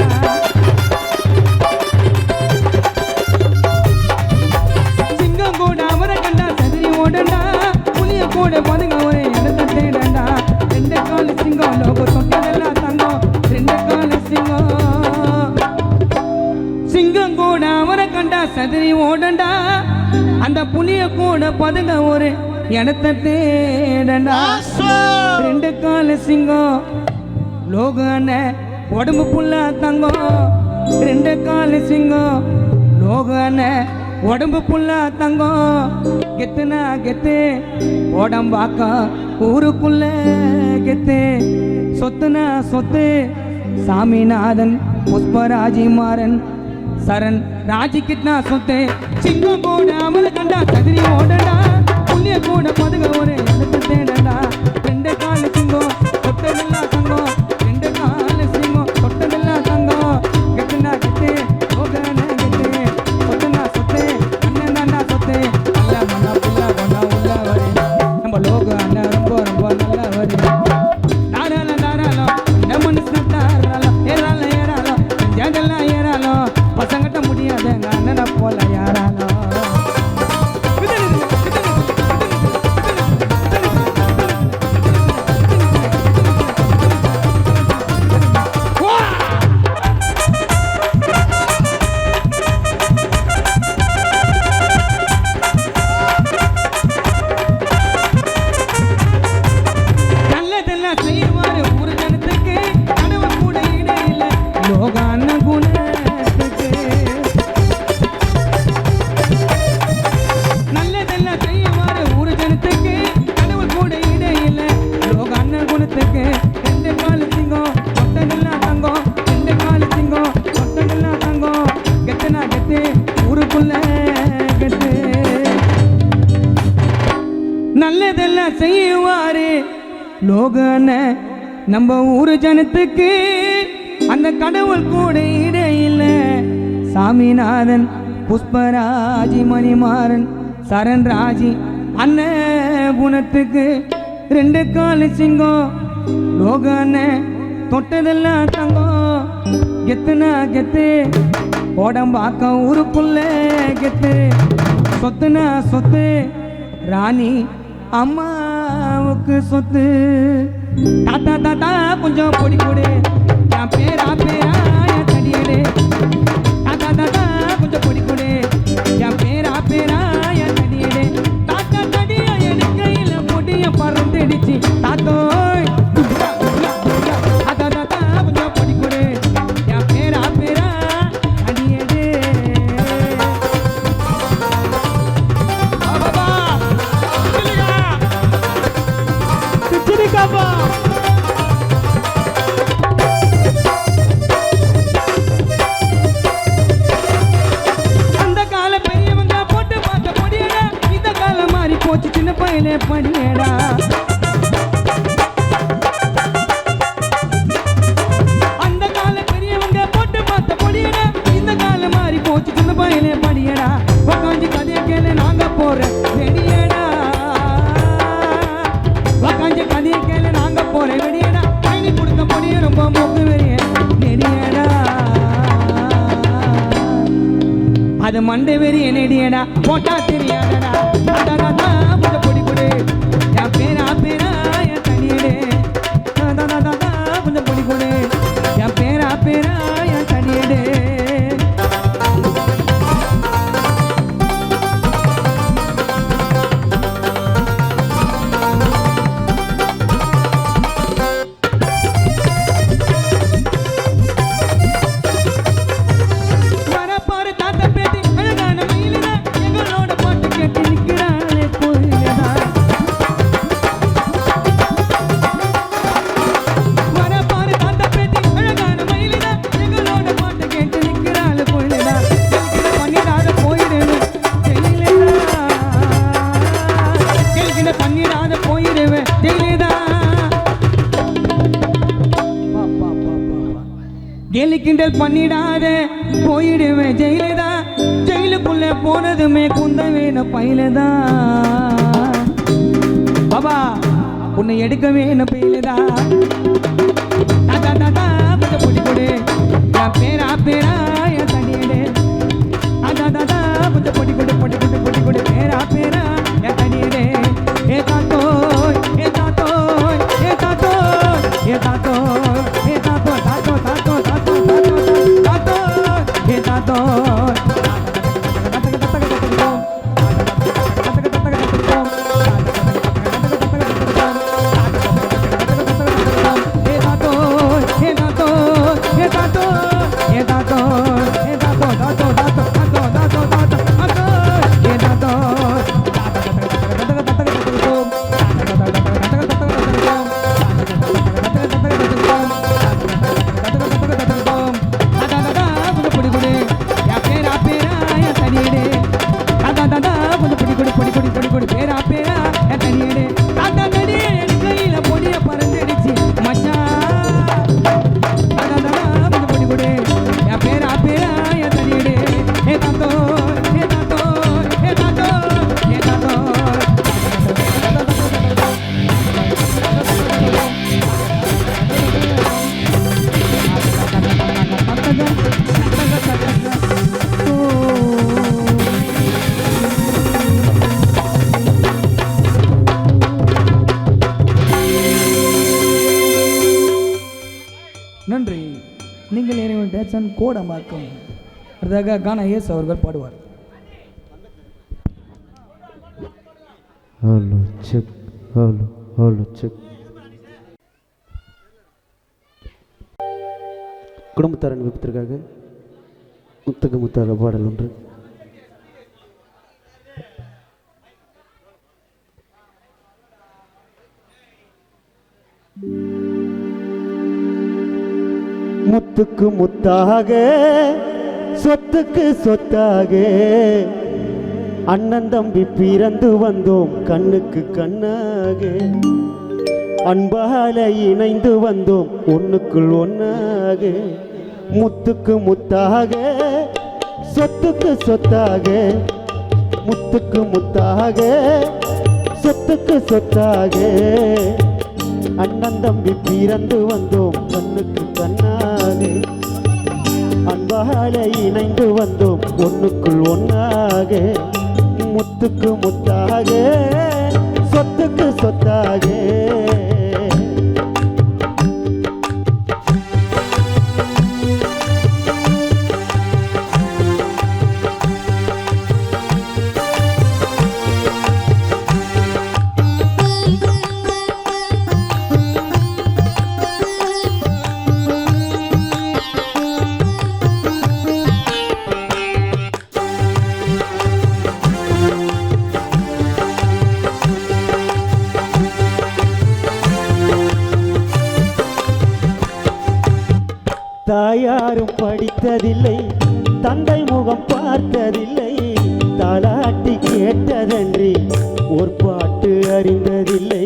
சிங்கம் கூட அவரை கண்டா சதுரி ஓடண்டா புளிய கூட பதுங்க ஒரு எண்ணத்தை தேடண்டா ரெண்டு காலு சிங்கம் லோகோ தொட்டதெல்லாம் தங்கம் ரெண்டு காலு சிங்கம் சிங்கம் கூட அவரை கண்டா சதுரி ஓடண்டா அந்த புளிய கூட பதுங்க ஒரு இடத்தை தேடண்டா ரெண்டு காலு சிங்கம் லோகான உடம்பு புல்லா தங்கம் ரெண்டு காலு சிங்கம் லோகான உடம்பு புல்லா தங்கம் கெத்துனா கெத்து உடம்பாக்க ஊருக்குள்ள கெத்து சொத்துனா சொத்து சாமிநாதன் புஷ்பராஜி மாறன் சரண் ராஜி கிட்னா சொத்து சிங்கம் கூட அவளை கண்டா கதிரி ஓடண்டா புண்ணிய கூட பதுங்க ஒரு இடத்து தேடண்டா ரெண்டு காலு சிங்கம் சொத்தெல்லாம் தங்கம் ரெண்டு காலு சிங்கம் சொத்தெல்லாம் தங்கம் கெட்டுனா கெட்டு ஓகன கெட்டு சொத்துனா சொத்து அண்ணன் தாண்டா சொத்து நல்ல மண்ணா புல்லா கொண்டா உள்ளவர் நம்ம லோக அண்ணன் ரொம்ப ரொம்ப நல்லவர் தாராளோ தாராளோ நம்ம மனசு தாராளோ ஏறாலோ ஏறாலோ ஜாதெல்லாம் ஏறாலோ பசங்கட்ட முடியாதுங்க அண்ணனை போல யாராலோ நல்லதெல்லாம் செய்வாரு லோகன நம்ம ஊரு ஜனத்துக்கு அந்த கடவுள் கூட இடையில சாமிநாதன் புஷ்பராஜி மணிமாறன் சரண் ராஜி அண்ணன் குணத்துக்கு 2 காலு சிங்கம் லோக அண்ணன் தொட்டதெல்லாம் தங்கம் கெத்துனா கெத்து உடம்பாக்க ஊருக்குள்ள கெத்து சொத்துனா சொத்து ராணி அம்மாவுக்கு சொத்து தாத்தா தாத்தா கொஞ்சம் பொடி கொடு என் பேரா பேரா என் தடியடு தாத்தா தாத்தா கொஞ்சம் பொடி கொடு என் பேரா பேரா என் தடியடு தாத்தா தடிய என் கையில பொடிய பறந்துடுச்சு தாத்தோய் தாத்தா தாத்தா கொஞ்சம் பொடி கொடு என் பேரா பேரா தடியடு அந்த கால பெரியவங்க போட்டு பார்த்த பொடியடா இந்த கால மாறி போச்சு சின்ன பையனே படியடா அந்த கால பெரியவங்க போட்டு பார்த்த பொடியடா இந்த கால மாறி போச்சு சின்ன பையனே படியடா உக்காஞ்சி கதையை கேளு நாங்க போறேன் வெடியடா உக்காஞ்சி கதையை கேளு நாங்க போறேன் வெடியடா பயணி கொடுக்க பொடிய ரொம்ப மூக்கு வெறிய நெடியடா அது மண்டை வெறி நெடியடா போட்டா தெரியாதடா தாத்தா கொஞ்சம் பொடி கொடு என் பேரா பேரா என் தனியடே தாத்தா கொஞ்சம் பொடி கொடு என் பேரா பேரா என் தனியடே வரப்பாரு தாத்தா பேத்தி அழகான மயிலடா எங்களோட பாட்டு கேட்டு நிக்கிறாளே கோயிலடா வரப்பாரு தாத்தா பேத்தி அழகான மயிலடா எங்களோட பாட்டு கேட்டு நிக்கிறாளே கோயிலடா பண்ணிடாத போயிடுவேன் ஜெயிலடா கேள்வின பண்ணிடாத போயிடுவேன் ஜெயிலடா கேலி கிண்டல் பண்ணிடாத போயிடுவேன் ஜெயிலதா ஜெயிலுக்குள்ள போனதுமே குந்த வேணும் பயிலதா பாபா உன்னை எடுக்க வேணும் பயிலதா தாத்தா தாத்தா கொஞ்சம் பொடி கொடு என் பேரா பேரா என் தனியடே தாத்தா தாத்தா கொஞ்சம் பொடி கொடு பொடி கொடு பொடி கொடு பேரா பேரா என் தனியடே ஏ தாத்தோ ஏ தாத்தோ ஏ தாத்தோ ஏ தாத்தோ ஏ தாத்தோ தாத்தோ தாத்தோ தாத்தோ தாத்தோ ஏ தாத்தோ நன்றி. நீங்கள் இறைவன் டேசன் கோடமாக்கம் அடுத்ததாக கானா எஸ் அவர்கள் பாடுவார். Hello check hello hello check. குடும்பத்தாரன் விபத்திற்காக முத்துக்கு முத்தாக பாடல் ஒன்று. முத்துக்கு முத்தாக சொத்துக்கு சொத்தாக அண்ணன் தம்பி பிறந்து வந்தோம் கண்ணுக்கு கண்ணாக அன்பால இணைந்து வந்தோம் ஒண்ணுக்குள் ஒன்னாக முத்துக்கு முத்தாக சொத்துக்கு சொத்தாக முத்துக்கு முத்தாக சொத்துக்கு சொத்தாக அண்ணன் தம்பி பிறந்து வந்தோம் கண்ணுக்கு கண்ணாக அன்பால இணைந்து வந்தோம் ஒண்ணுக்குள் ஒன்னாக முத்துக்கு முத்தாக சொத்துக்கு சொத்தாக தாயாரும் படித்ததில்லை தந்தை முகம் பார்த்ததில்லை தாலாட்டி கேட்டதன்றி ஒரு பாட்டு அறிந்ததில்லை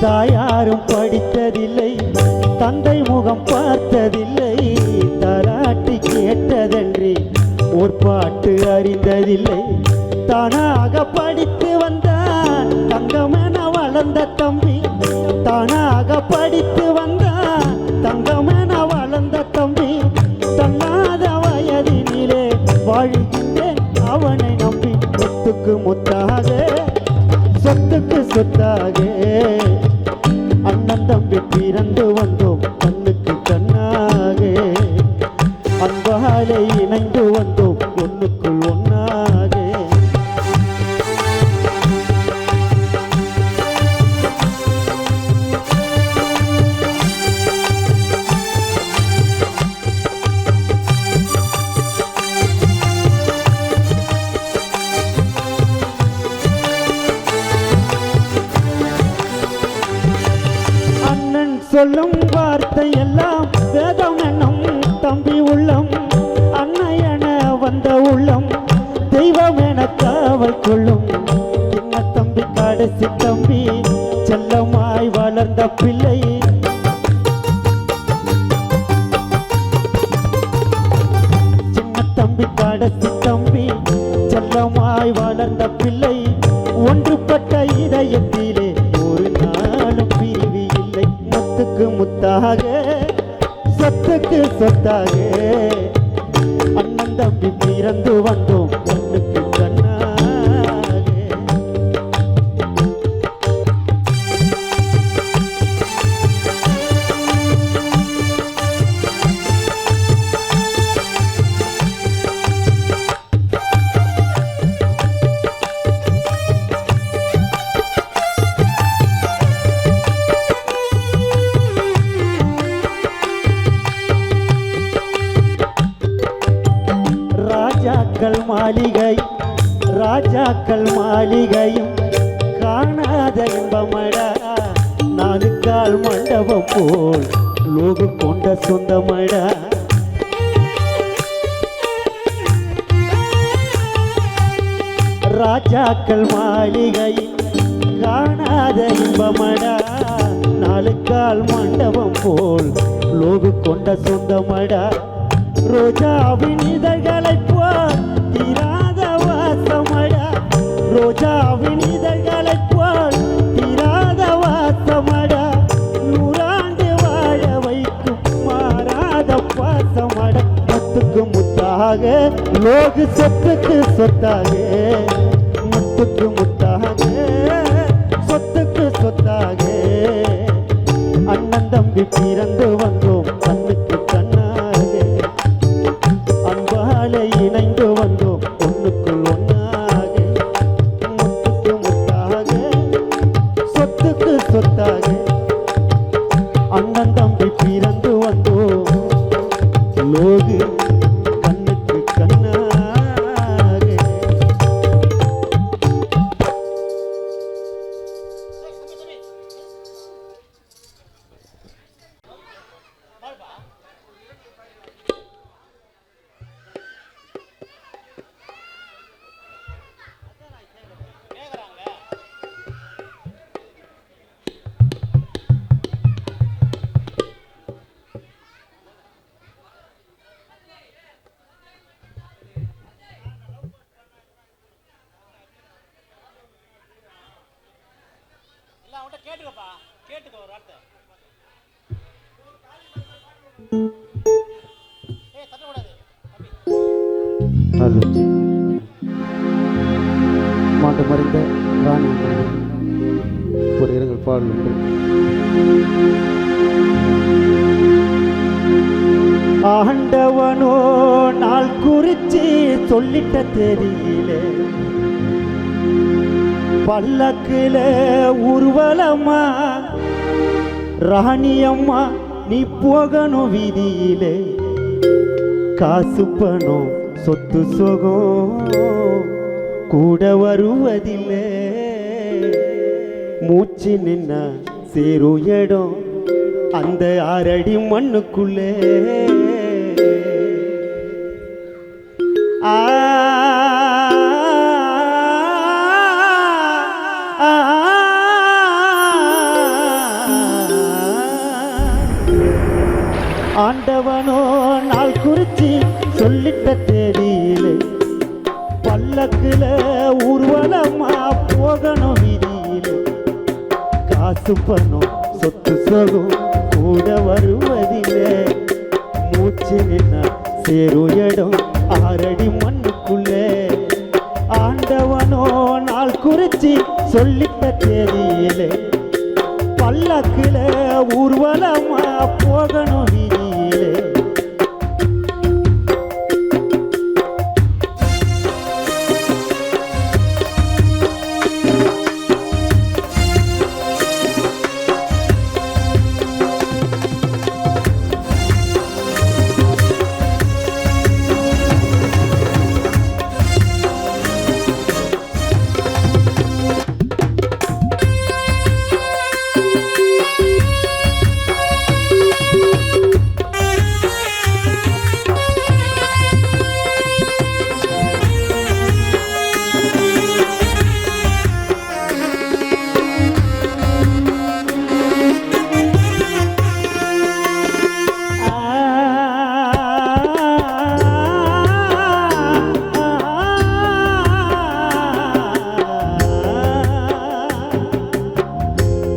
தாயாரும் படித்ததில்லை தந்தை முகம் பார்த்ததில்லை தாலாட்டி கேட்டதன்றி ஒரு பாட்டு அறிந்ததில்லை தானாக படித்து வந்தான் தங்கமென வளர்ந்த தம்பி தானாக படித்து வந்தான் தங்கமென வளர்ந்த தம்பி தன்னாத வயதினிலே வாழ்கின்றேன் அவனை நம்பி சொத்துக்கு முத்தாக சொத்துக்கு சொத்தாக அண்ணன் தம்பி பிறந்து வந்தோம் கண்ணுக்கு கண்ணாக அன்பாலே இணைந்து வந்தோம் ஒண்ணுக்குள் ஒன்னாக அண்ணன் சொல்லும் வார்த்தை எல்லாம் வேதம் என்னும் தம்பி உள்ளம் அன்னையன வந்த உள்ளம் தெய்வம் என காவல் கொள்ளும் சின்ன தம்பி கடைசி தம்பி செல்லமாய் வளர்ந்த பிள்ளை சின்ன தம்பி கடைசி தம்பி செல்லமாய் வளர்ந்த பிள்ளை ஒன்றுபட்ட இதயத்திலே ஒரு நாளும் பிரிவு இல்லை முத்துக்கு முத்தாக சொத்துக்கு சொத்தாக அண்ணன் தம்பி பிறந்து வந்தோம் கண்ணுக்கு கண்ணாக ராஜாக்கள் மாளிகையும் காணாத இன்பமடா நாலு கால் மண்டபம் போல் லோகு கொண்ட சொந்தமடா ராஜாக்கள் மாளிகையும் காணாத இன்பமடா நாலு கால் மண்டபம் போல் லோகு கொண்ட சொந்தமடா ரோஜாவின் இதழ்களைப் போல் தீராத வாசமடா ரோஜாவின் இதழ்களைப் போல் தீராத வாசமடா நூறாண்டு வாழ வைக்கும் மாறாத பாசமடா முத்துக்கு முத்தாக லோகு சொத்துக்கு சொத்தாக முத்துக்கு முத்தாக சொத்துக்கு சொத்தாக அண்ணன் தம்பி பிறந்து வந்தோம் கண்ணுக்கு கண்ணாக அன்பாலே இணைந்து வந்தோம் ஒண்ணுக்குள் ஒன்னாக முத்துக்கு முத்தாக சொத்துக்கு சொத்தாக அண்ணன் தம்பி பிறந்து வந்தோம் லோகு கண்ணுக்கு கண்ணாக அருள்ஜி மாண்டு மறைந்த ராணி ஒரு இரங்கல் பாடல் உண்டு. ஆண்டவனோ நாள் குறிச்சி சொல்லிட்ட தெரியல, பல்லக்குல ஊர்வலமா ராணியம்மா நீ போகணும் வீதியிலே, காசு பணம் சொத்து சுகம் கூட வருவதில்லை, மூச்சு நின்ன சேரும் இடம் அந்த 6 அடி மண்ணுக்குள்ளே. ஆ ஆண்டவனோ நாள் குறிச்சி சொல்லிட்ட தெரியல, பல்லக்குல ஊர்வலமா போகணும் வீதியில, காசு பணம் சொத்து சொகம் கூட வருவதில்லை, மூச்சு நின்ன சேரும் இடம் 6 அடி மண்ணுக்குள்ளே. ஆண்டவனோ நாள் குறிச்சி சொல்லிட்ட தெரியல, பல்லக்குல ஊர்வலமா போகணும் வீதியிலே.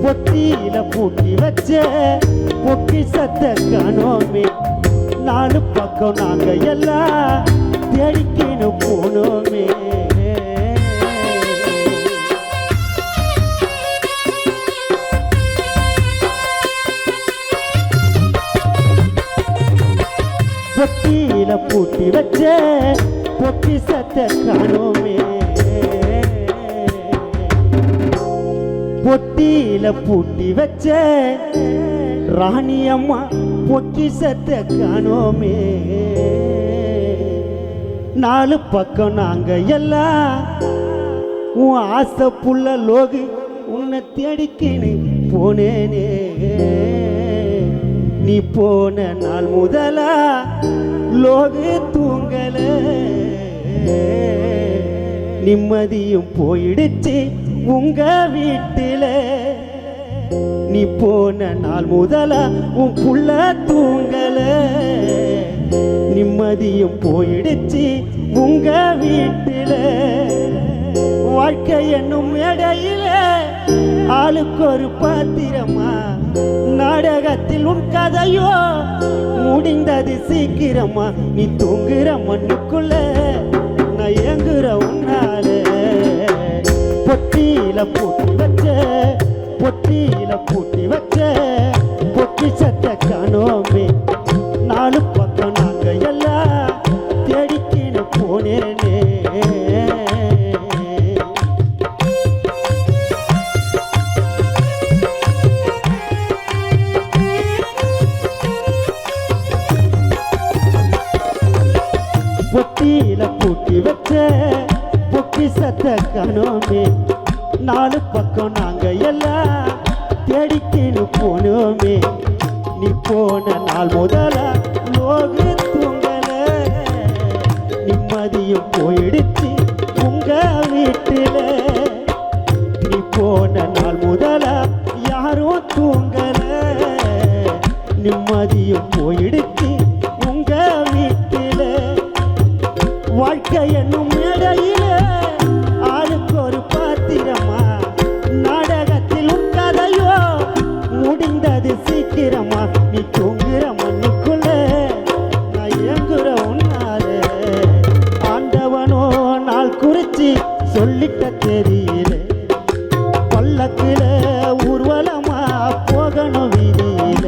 பொட்டியில பூட்டி வச்ச பொக்கிஷத்தை காணோமே, 4 பக்கம் நாங்க எல்லாம் தேடிக்கின்னு போனோமே. பொட்டியில பூட்டி வச்ச பொக்கிஷத்தை காணோமே, பொட்டியில பூட்டி வச்ச ராணியம்மா பொக்கிஷத்தை காணோமே. 4 பக்கம் நாங்க எல்லாம் உன் ஆசை புள்ள லோகு உன்னை தேடிக்கின்னு போனேனே. நீ போன நாள் முதலா லோகு தூங்கல, நிம்மதியும் போயிடுச்சு உங்க வீட்டில. நீ போன நாள் முதலா உன் புள்ள தூங்கல, நிம்மதியும் போயிடுச்சு உங்க வீட்டில. வாழ்க்கை என்னும் மேடையில ஆளுக்கு ஒரு பாத்திரமா, நாடகத்தில் உன் கதையோ முடிந்தது சீக்கிரமா. நீ தூங்குற மண்ணுக்குள்ள நான் ஏங்குற உன்னால. பொட்டியில பூட்டி வச்ச பொட்டியில பூட்டி வச்ச பொக்கிஷத்தை காணோமே, 4 பக்கம் நாங்க எல்லாம் தேடிக்கின்னு போனேனே. பொட்டியில பூட்டி வச்ச பொக்கிஷத்தை காணோமே, 4 பக்கம் நாங்க எல்லாம் தேடிக்கின்னு போனோமே. நீ போன நாள் முதலா லோகு தூங்கல, நிம்மதியும் போயிடுச்சு உங்க வீட்டில. நீ போன நாள் முதலா யாரும் தூங்கல, நிம்மதியும் போயிடுச்சு உங்க வீட்டில. வாழ்க்கை என்னும் மேடையில ஆளுக்கு ஒரு பாத்திரமா, நாடகத்தில் உன் கதையோ பல்லக்குல ஊர்வலமா போகணும் வீதியில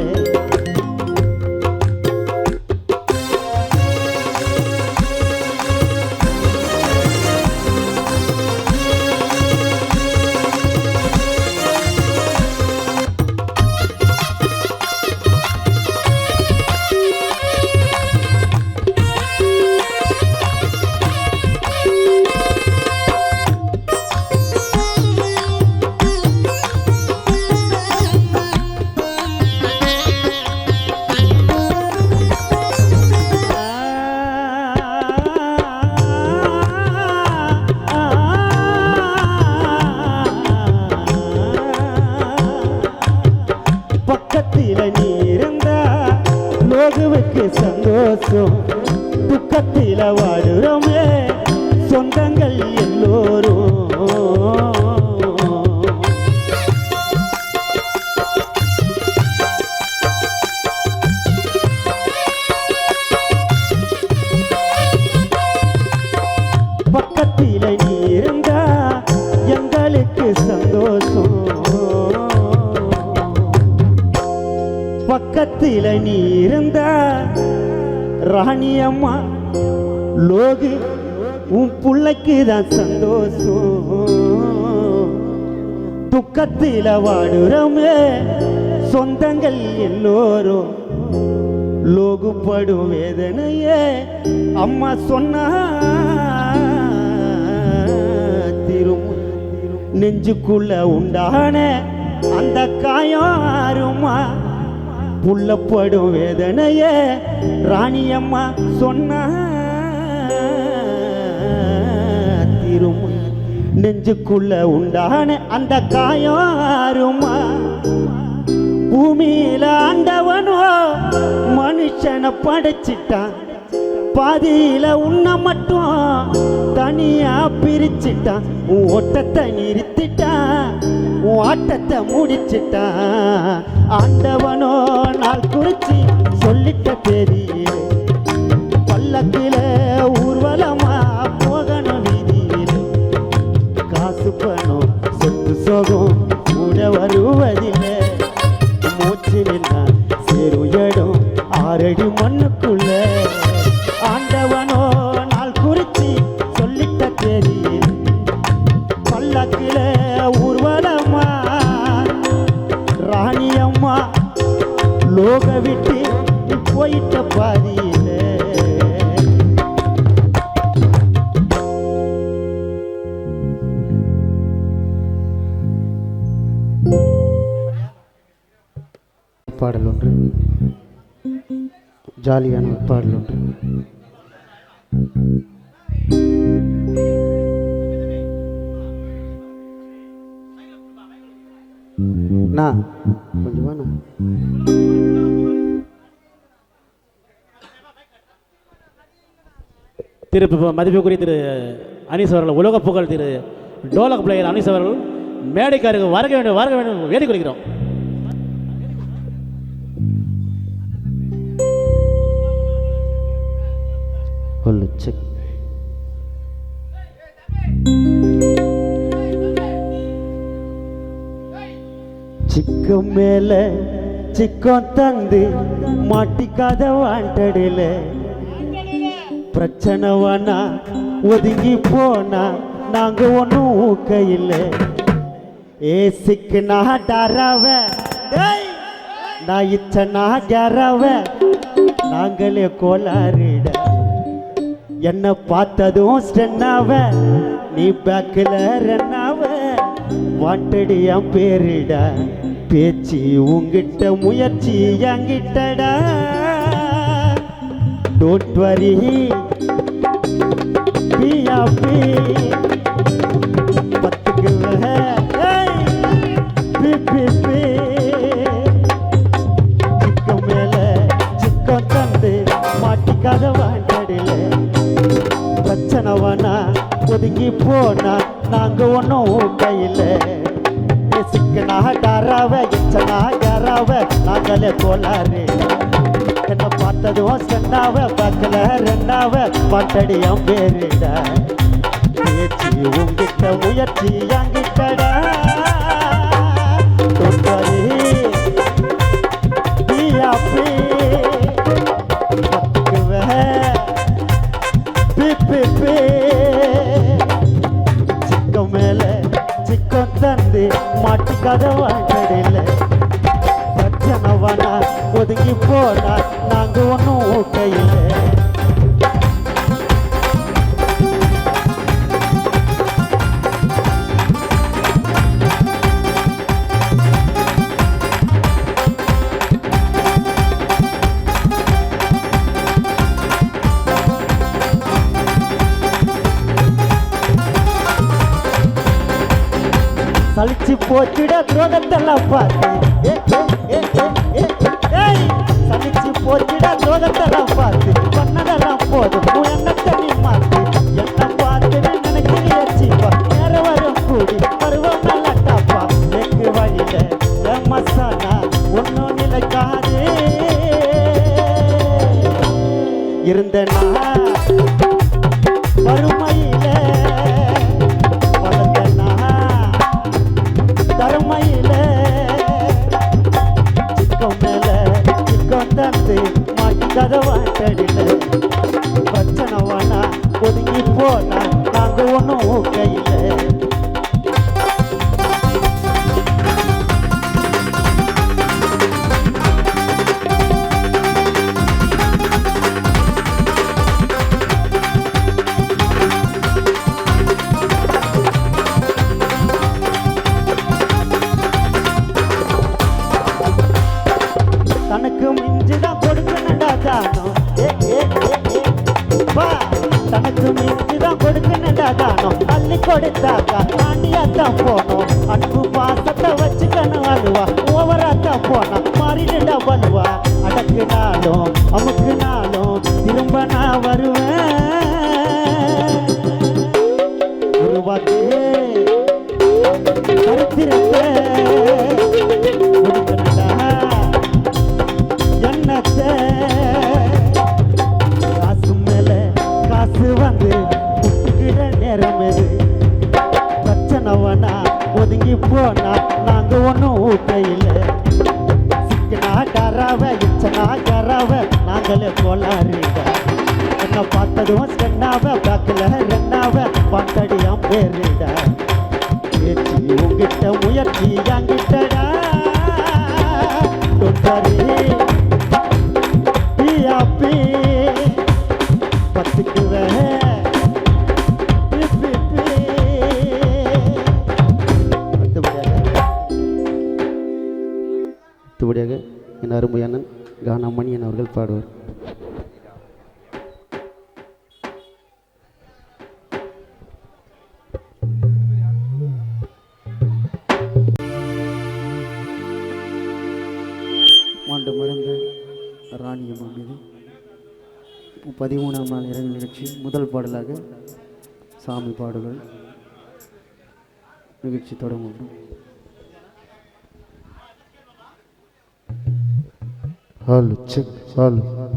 பக்கத்தில நீ இருந்தா லோகுவுக்கு சந்தோஷம் துக்கத்தில வாடுறோமே சொந்தங்கள் எல்லோரும் பக்கத்தில நீ இருந்தா எங்களுக்கு சந்தோஷம் பக்கத்தில நீ இருந்தா ராணியம்மா லோகு உன் புள்ளைக்கு தான் சந்தோஷம் துக்கத்தில வாடுறோமே சொந்தங்கள் எல்லோரும் லோகு படும் வேதனையே அம்மா சொன்னா திரும்ப நெஞ்சுக்குள்ள உண்டான அந்த காயம் ஆறுமா புள்ளப்படும் வேதனையே ராணியம்மா சொன்னா திரும்ப நெஞ்சுக்குள்ள உண்டான அந்த காயம் ஆறுமா பூமியில ஆண்டவனோ மனுஷனை படைச்சிட்டான் பாதியில உன்னை மட்டும் தனியா பிரிச்சிட்டான் உன் ஓட்டத்தை நிறுத்திட்டான் உன் ஆட்டத்தை முடிச்சிட்டான் ஆண்டவனோ நாள் குறிச்சி சொல்லிட்ட தெரியல பல்லக்கில ஊர்வலமா போகணும் வீதியில காசு பணம் சொத்து சோகம் கூட வருவதில்லை மூச்சு நின்னா சேரும் இடம் 6 அடி மண்ணுக்குள்ள ஆண்டவனோ நாள் குறிச்சி சொல்லிட்ட தெரியல பல்லக்கில ஊர்வலமா ராணியம்மா லோக விட்டு போயிட்ட பாதியில பாடல் ஒன்று ஜாலியான ஒரு பாடல் ஒன்று நான் கொஞ்சமா மதிப்புக்குரிய திரு அனீஸ் அவர்கள் உலக புகழ் திரு டோலக் பிளேயர் அனீஸ் அவர்கள் மேடைக்காருக்கு வருக வேண்டும் வேடி கொடுக்கிறோம். செக் சிக்கம் மேல சிக்கம் தந்து மாட்டிக்காத வாண்டடில பிரச்சனை வேணா ஒதுங்கி போனா நாங்க ஒன்றும் ஊக்கையில் ஏசிக்கு நான் டராவ நான் இச்சனா கேரவ நாங்களே கோளாறிட என்ன பார்த்ததும் ஸ்டென்னாவ நீ பேக்கில் ரென்னாவ வாண்டடி என் பேரிட பேச்சு உங்கிட்ட முயற்சி என்கிட்டடா டோன்ட் வரி பியாப்பி பத்துக்கு பி சிக்கம் மேல சிக்கம் தந்து மாட்டிக்காத வாண்டடில பிரச்சனைவனா ஒதுங்கி போனா நாங்க ஒன்றும் கையில் சிக்கனா டராவ இச்சனா கராவ நாங்களே கோளாறு என்ன பார்த்ததும் சென்னாவ பக்கல ரெண்டாவ பாட்டடியாம் பேரிட பேச்சு உங்கிட்ட முயற்சி என்கிட்டடா மாட்டிக்காத வாழ்க்கடையில் பிரச்சனைவானா ஒதுங்கி போனா நாங்க ஒன்றும் கையில் சலிச்சு போச்சுட துரோகத்தெல்லாம் பார்த்து சலிச்சு போச்சுட துரோகத்தெல்லாம் பார்த்து பண்ணதெல்லாம் போதும் உன் எண்ணத்தை நீ மாத்து என்ன பார்த்துன்னு நினைச்சிருப்பா நேர வரும் கூடி பருவம் நல்லாட்டாப்பா எங்கு வழியில மசானா ஒன்னும் நிலைக்காது இருந்தனா வறுமையில தருமையில சிக்கம் மேல சிக்கம் தந்து மாட்டிக்காத வாழ்க்கடில பிரச்சனைவானா ஒதுங்கி போனா நாங்க ஒன்றும் கையில் தனக்கு மிஞ்சுதான் கொடுக்கணுண்டா தானம் தனக்கு மிஞ்சுதான் கொடுக்கணுண்டா தானம் அள்ளி கொடுத்தாக்கா தாண்டியாத்தான் போனோம் அன்பு பாசத்தை வச்சுக்கணும் அழுவா ஓவராத்தான் போனா மாறிடுடா வலுவா அடக்குனாலும் அமுக்குனாலும் திரும்ப நான் வருவேன் உருவாக்கே கருத்திருக்க காசு மேல காசு வந்து முட்டுக்கிற நேரம் எது பிரச்சனைவனா ஒதுங்கி போனா நாங்க ஒன்றும் கையில் சிக்கனா கராவ இச்சனா கராவ நாங்களே கோளாறுங்க என்ன பார்த்ததும் சென்னாவ பாக்கல ரெண்டாவ பாட்டடியாம் பேருடா பேச்சு உங்கிட்ட முயற்சி என்கிட்டடா அடுத்தபடியாக என் அருமையான கானாமணியன் அவர்கள் பாடுவார். மாண்டு மறந்த ராணியம்மா மீது 13ஆம் நாள் இரவு நிகழ்ச்சி முதல் பாடலாக சாமி பாடல்கள் நிகழ்ச்சி தொடங்கும். Hello check hello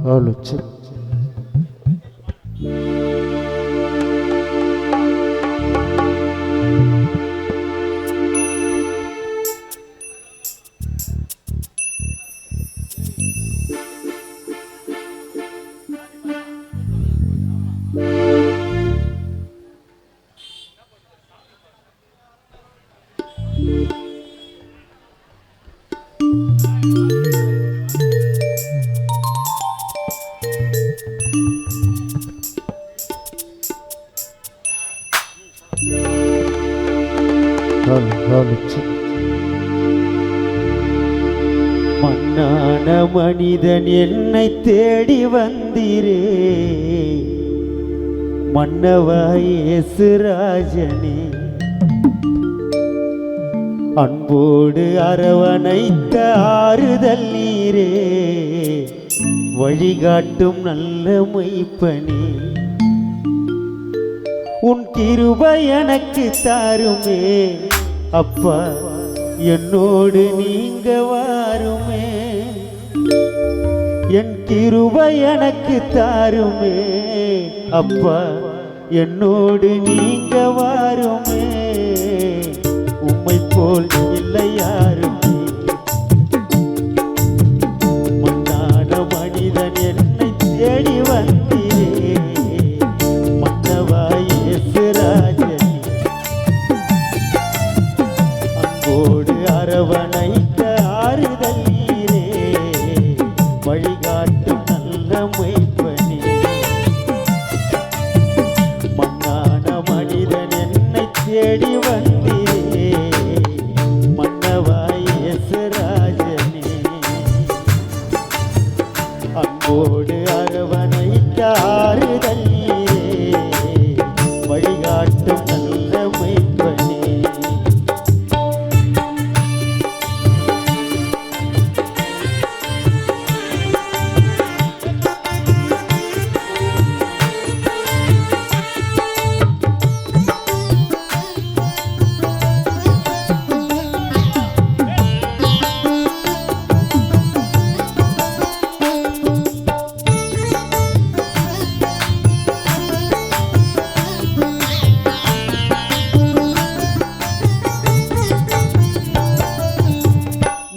check. மண்ணான மனிதன் என்னை தேடி வந்தீரே, மன்னவாய் இயேசுராஜனே, அன்போடு அரவணைத்த ஆறுதல் நீரே, வழிகாட்டும் நல்ல மெய்ப்பனே, உன் கிருபை எனக்கு தாருமே அப்பா, என்னோடு நீங்க வாருமே, என் கிருபை எனக்கு தாருமே அப்பா, என்னோடு நீங்க வாருமே, உம்மை போல் இல்லை யாருமே, மண்ணான மனிதன் என்னை தேடி வந்தீரே, மன்னவாய் இயேசுராஜனே, அன்போடு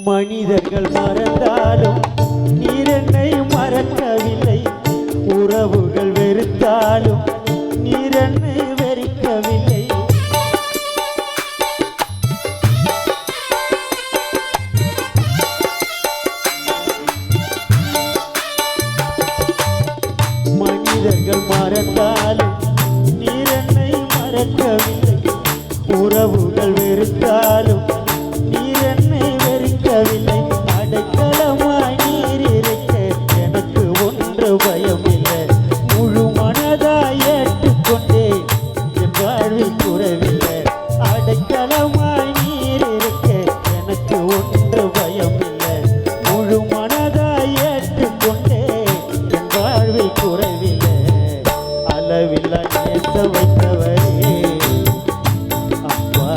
மனிதர்கள் மறந்தாலும் நீர் என்னை மறக்கவில்லை. உறவுகள் வெறுத்தாலும் நீர் என்னை வெறுக்கவில்லை. மனிதர்கள் மறந்தாலும் நீர் என்னை மறக்கவில்லை. உறவுகள் வெறுத்தாலும் நீர் என்னை வெறுக்கவில்லை. அடைக்கலமாய் நீர் இருக்க எனக்கு ஒன்று பயமில்லை. முழு மனதாய் ஏற்றுக்கொண்டேன், என் வாழ்வில் குறைவில்லை. அடைக்கலமாய் நீர் இருக்க எனக்கு ஒன்று பயமில்லை. முழு மனதாய் ஏற்றுக்கொண்டேன், என் வாழ்வில் குறைவில்லை. அளவில்லா நேச வைத்தவரே அப்பா,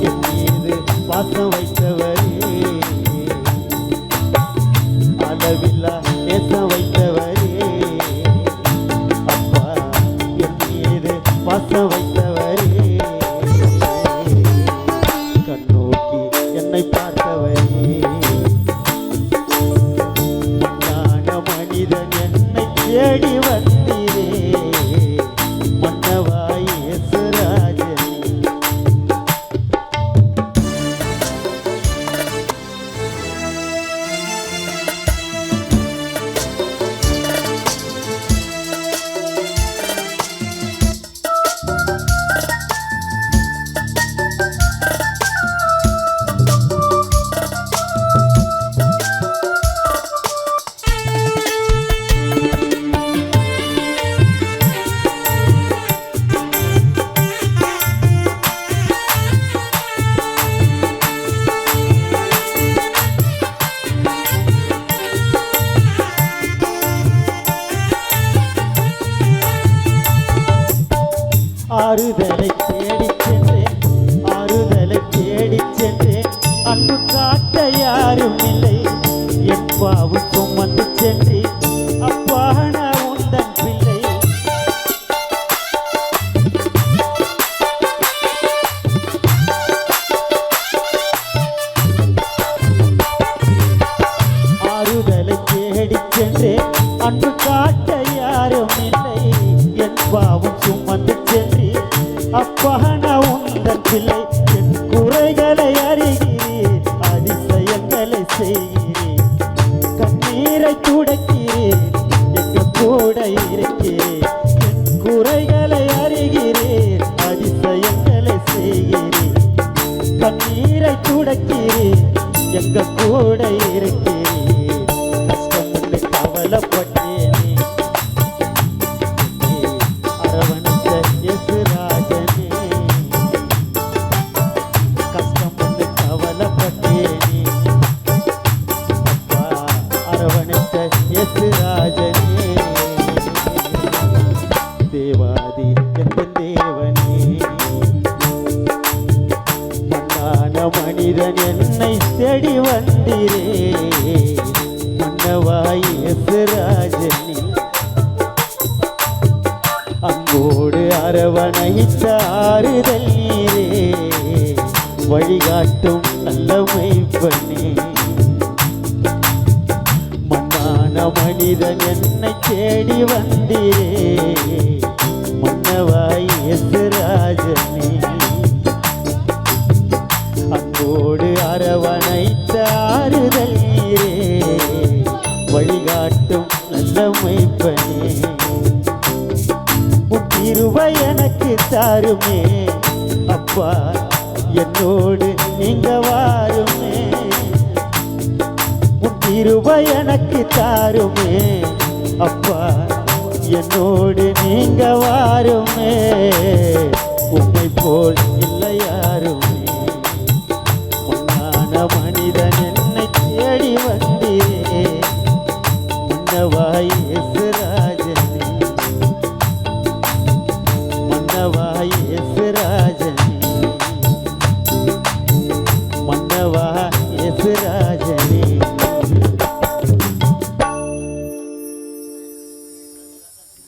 என் மீது பாசம் வைத்தவரே. அளவில்லா நேசம் வைத்தவரே அப்பா, என் மீது பாசம் வைத்தவரே. கண்ணோக்கி என்னை பார்த்தவரே. மண்ணான மனிதன் என்னை தேடி வந்தீரே. மன்னவாய் இயேசுராஜனே. ஆறுதலை தேடிச் சென்றேன், ஆறுதலை தேடிச் சென்றேன். அன்பு காட்ட யாரும் இல்லை. என் பாவு சுமந்து சென்றேன், அப்பா நான் உந்தன் பிள்ளை. ஆறுதலை தேடிச் சென்றேன், அன்பு காட்ட யாரும் இல்லை. என் பாவம் சுமந்து சென்றேன், அப்பா நான் உந்தன் பிள்ளை. என் குறைகளை அறிகிறேன், அதிசயங்களை செய்கிறேன். கண்ணீரை துடைக்கிறேன், எங்க கூட இருக்கிறேன். என் குறைகளை அறிகிறேன், அதிசயங்களை செய்கிறேன். கண்ணீரை துடைக்கிறேன், எங்க கூட இருக்கிறேன். கஷ்டம் ஒன்று கவலைப்பட்டேனே, அரவணைத்த இயேசுராஜனே. கஷ்டம் ஒன்று கவலைப்பட்டேனே, அப்பா அரவணைத்த இயேசுராஜனே. தேவாதி எந்த தேவனே, மண்ணான மனிதன் என்னை தேடி வந்தீரே. மன்னவாய் இயேசுராஜனே. அன்போடு அரவணைத்த ஆறுதல் நீரே. வழிகாட்டும் நல்ல மெய்ப்பனே. மண்ணான மனிதன் என்னை தேடி வந்தீரே. மன்னவாய் இயேசுராஜனே. அன்போடு அரவணைத்த ஆறுதல் நீரே. வழிகாட்டும் நல்ல மெய்ப்பனே. உன் கிருபை எனக்கு தாருமே அப்பா, என்னோடு நீங்க வாருமே. உன் கிருபை எனக்கு தாருமே அப்பா, என்னோடு நீங்க வாருமே. உம்மை போல் இல்லை